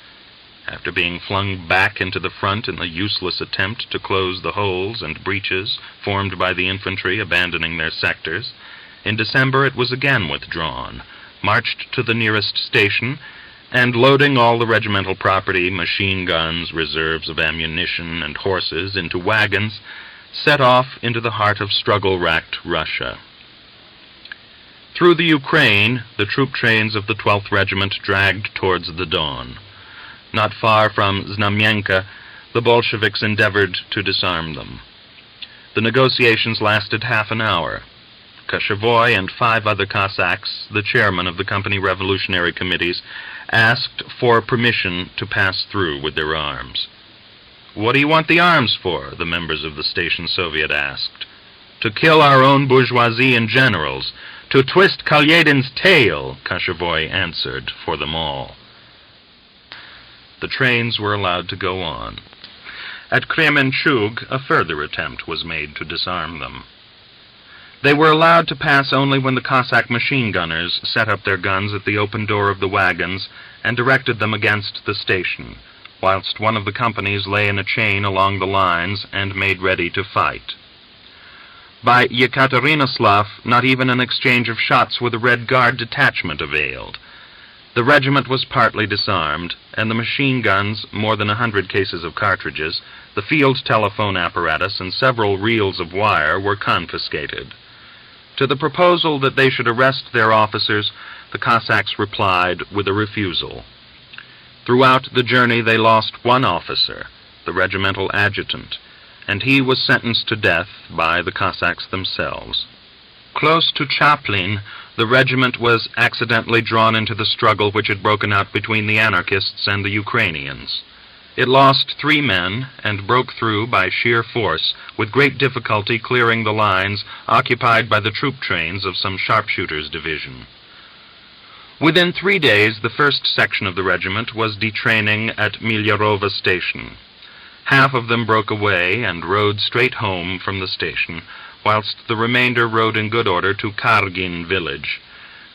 After being flung back into the front in the useless attempt to close the holes and breaches formed by the infantry abandoning their sectors, in December it was again withdrawn, marched to the nearest station, and loading all the regimental property, machine guns, reserves of ammunition, and horses into wagons, set off into the heart of struggle-racked Russia. Through the Ukraine, the troop trains of the 12th Regiment dragged towards the dawn. Not far from Znamenka, the Bolsheviks endeavored to disarm them. The negotiations lasted half an hour. Kossack and 5 other Cossacks, the chairman of the company revolutionary committees, asked for permission to pass through with their arms. "What do you want the arms for?" the members of the Station Soviet asked. "To kill our own bourgeoisie and generals, to twist Kalyedin's tail," Kossack answered for them all. The trains were allowed to go on. At Kremenchug, a further attempt was made to disarm them. They were allowed to pass only when the Cossack machine gunners set up their guns at the open door of the wagons and directed them against the station, whilst one of the companies lay in a chain along the lines and made ready to fight. By Yekaterinoslav, not even an exchange of shots with a Red Guard detachment availed. The regiment was partly disarmed, and the machine guns, more than 100 cases of cartridges, the field telephone apparatus, and several reels of wire were confiscated. To the proposal that they should arrest their officers, the Cossacks replied with a refusal. Throughout the journey they lost one officer, the regimental adjutant, and he was sentenced to death by the Cossacks themselves. Close to Chaplin, the regiment was accidentally drawn into the struggle which had broken out between the anarchists and the Ukrainians. It lost 3 men and broke through by sheer force, with great difficulty clearing the lines occupied by the troop trains of some sharpshooters' division. Within 3 days, the first section of the regiment was detraining at Milyarova station. Half of them broke away and rode straight home from the station, whilst the remainder rode in good order to Kargin village.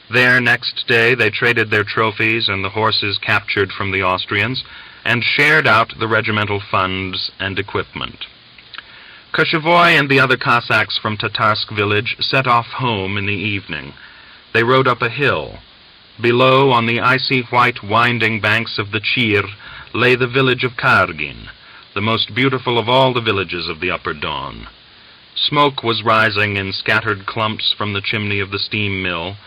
There, next day, they traded their trophies and the horses captured from the Austrians, and shared out the regimental funds and equipment. Kossack and the other Cossacks from Tatarsk village set off home in the evening. They rode up a hill. Below, on the icy white winding banks of the Chir, lay the village of Kargin, the most beautiful of all the villages of the Upper Don. Smoke was rising in scattered clumps from the chimney of the steam mill.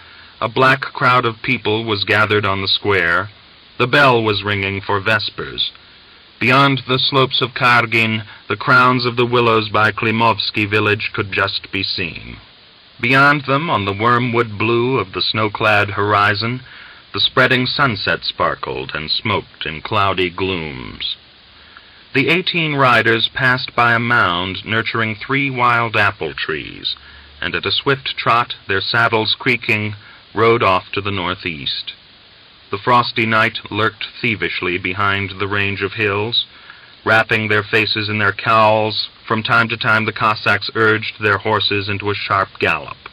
A black crowd of people was gathered on the square. The bell was ringing for vespers. Beyond the slopes of Kargin, the crowns of the willows by Klimovsky village could just be seen. Beyond them, on the wormwood blue of the snow-clad horizon, the spreading sunset sparkled and smoked in cloudy glooms. The 18 riders passed by a mound nurturing 3 wild apple trees, and at a swift trot, their saddles creaking, rode off to the northeast. The frosty night lurked thievishly behind the range of hills. Wrapping their faces in their cowls, from time to time the Cossacks urged their horses into a sharp gallop.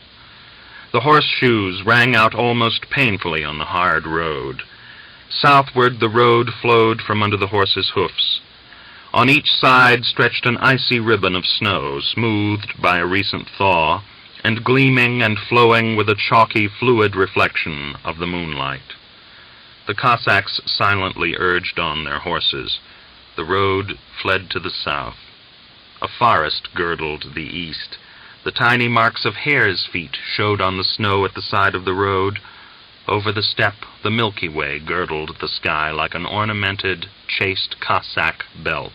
The horseshoes rang out almost painfully on the hard road. Southward the road flowed from under the horses' hoofs. On each side stretched an icy ribbon of snow, smoothed by a recent thaw, and gleaming and flowing with a chalky, fluid reflection of the moonlight. The Cossacks silently urged on their horses. The road fled to the south. A forest girdled the east. The tiny marks of hares' feet showed on the snow at the side of the road. Over the steppe, the Milky Way girdled the sky like an ornamented, chaste Cossack belt.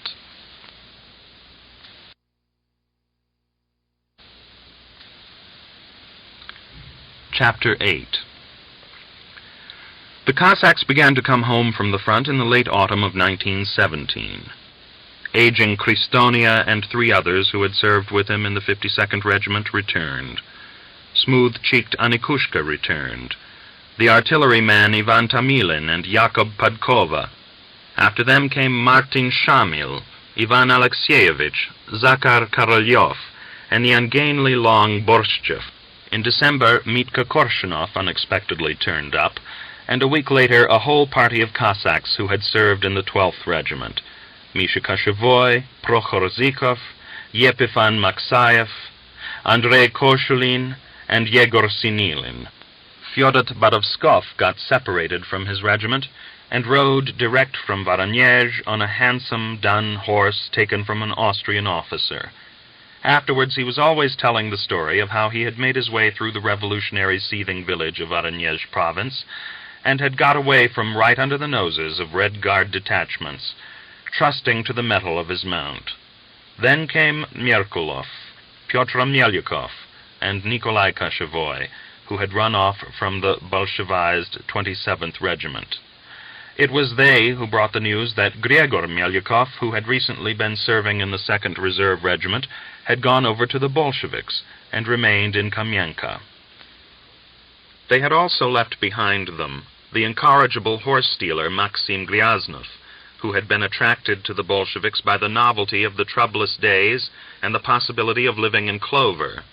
Chapter 8. The Cossacks began to come home from the front in the late autumn of 1917. Aging Kristonia and 3 others who had served with him in the 52nd Regiment returned. Smooth-cheeked Anikushka returned. The artilleryman Ivan Tamilin and Yakub Padkova. After them came Martin Shamil, Ivan Alexeyevich, Zakhar Korolyov, and the ungainly long Borshchev. In December, Mitka Korshunov unexpectedly turned up, and a week later a whole party of Cossacks who had served in the 12th Regiment. Misha Koshevoy, Prokhor Zhikov, Yepifan Maksayev, Andrei Koshulin, and Yegor Sinilin. Fyodor Badovskov got separated from his regiment and rode direct from Voronezh on a handsome dun horse taken from an Austrian officer. Afterwards he was always telling the story of how he had made his way through the revolutionary seething village of Voronezh province and had got away from right under the noses of Red Guard detachments, trusting to the mettle of his mount. Then came Merkulov, Pyotr Melyukov, and Nikolai Koshevoy, who had run off from the Bolshevized 27th Regiment. It was they who brought the news that Griegor Melyukov, who had recently been serving in the 2nd Reserve Regiment, had gone over to the Bolsheviks and remained in Kamienka. They had also left behind them the incorrigible horse-stealer Maxim Gryaznov, who had been attracted to the Bolsheviks by the novelty of the troublous days and the possibility of living in clover.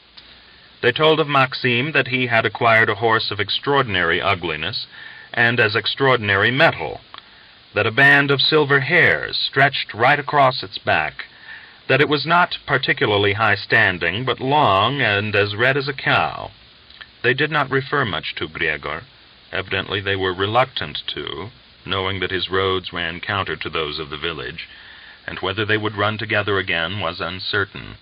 They told of Maxim that he had acquired a horse of extraordinary ugliness and as extraordinary mettle, that a band of silver hairs stretched right across its back, that it was not particularly high-standing, but long and as red as a cow. They did not refer much to Griegor. Evidently they were reluctant to, knowing that his roads ran counter to those of the village, and whether they would run together again was uncertain.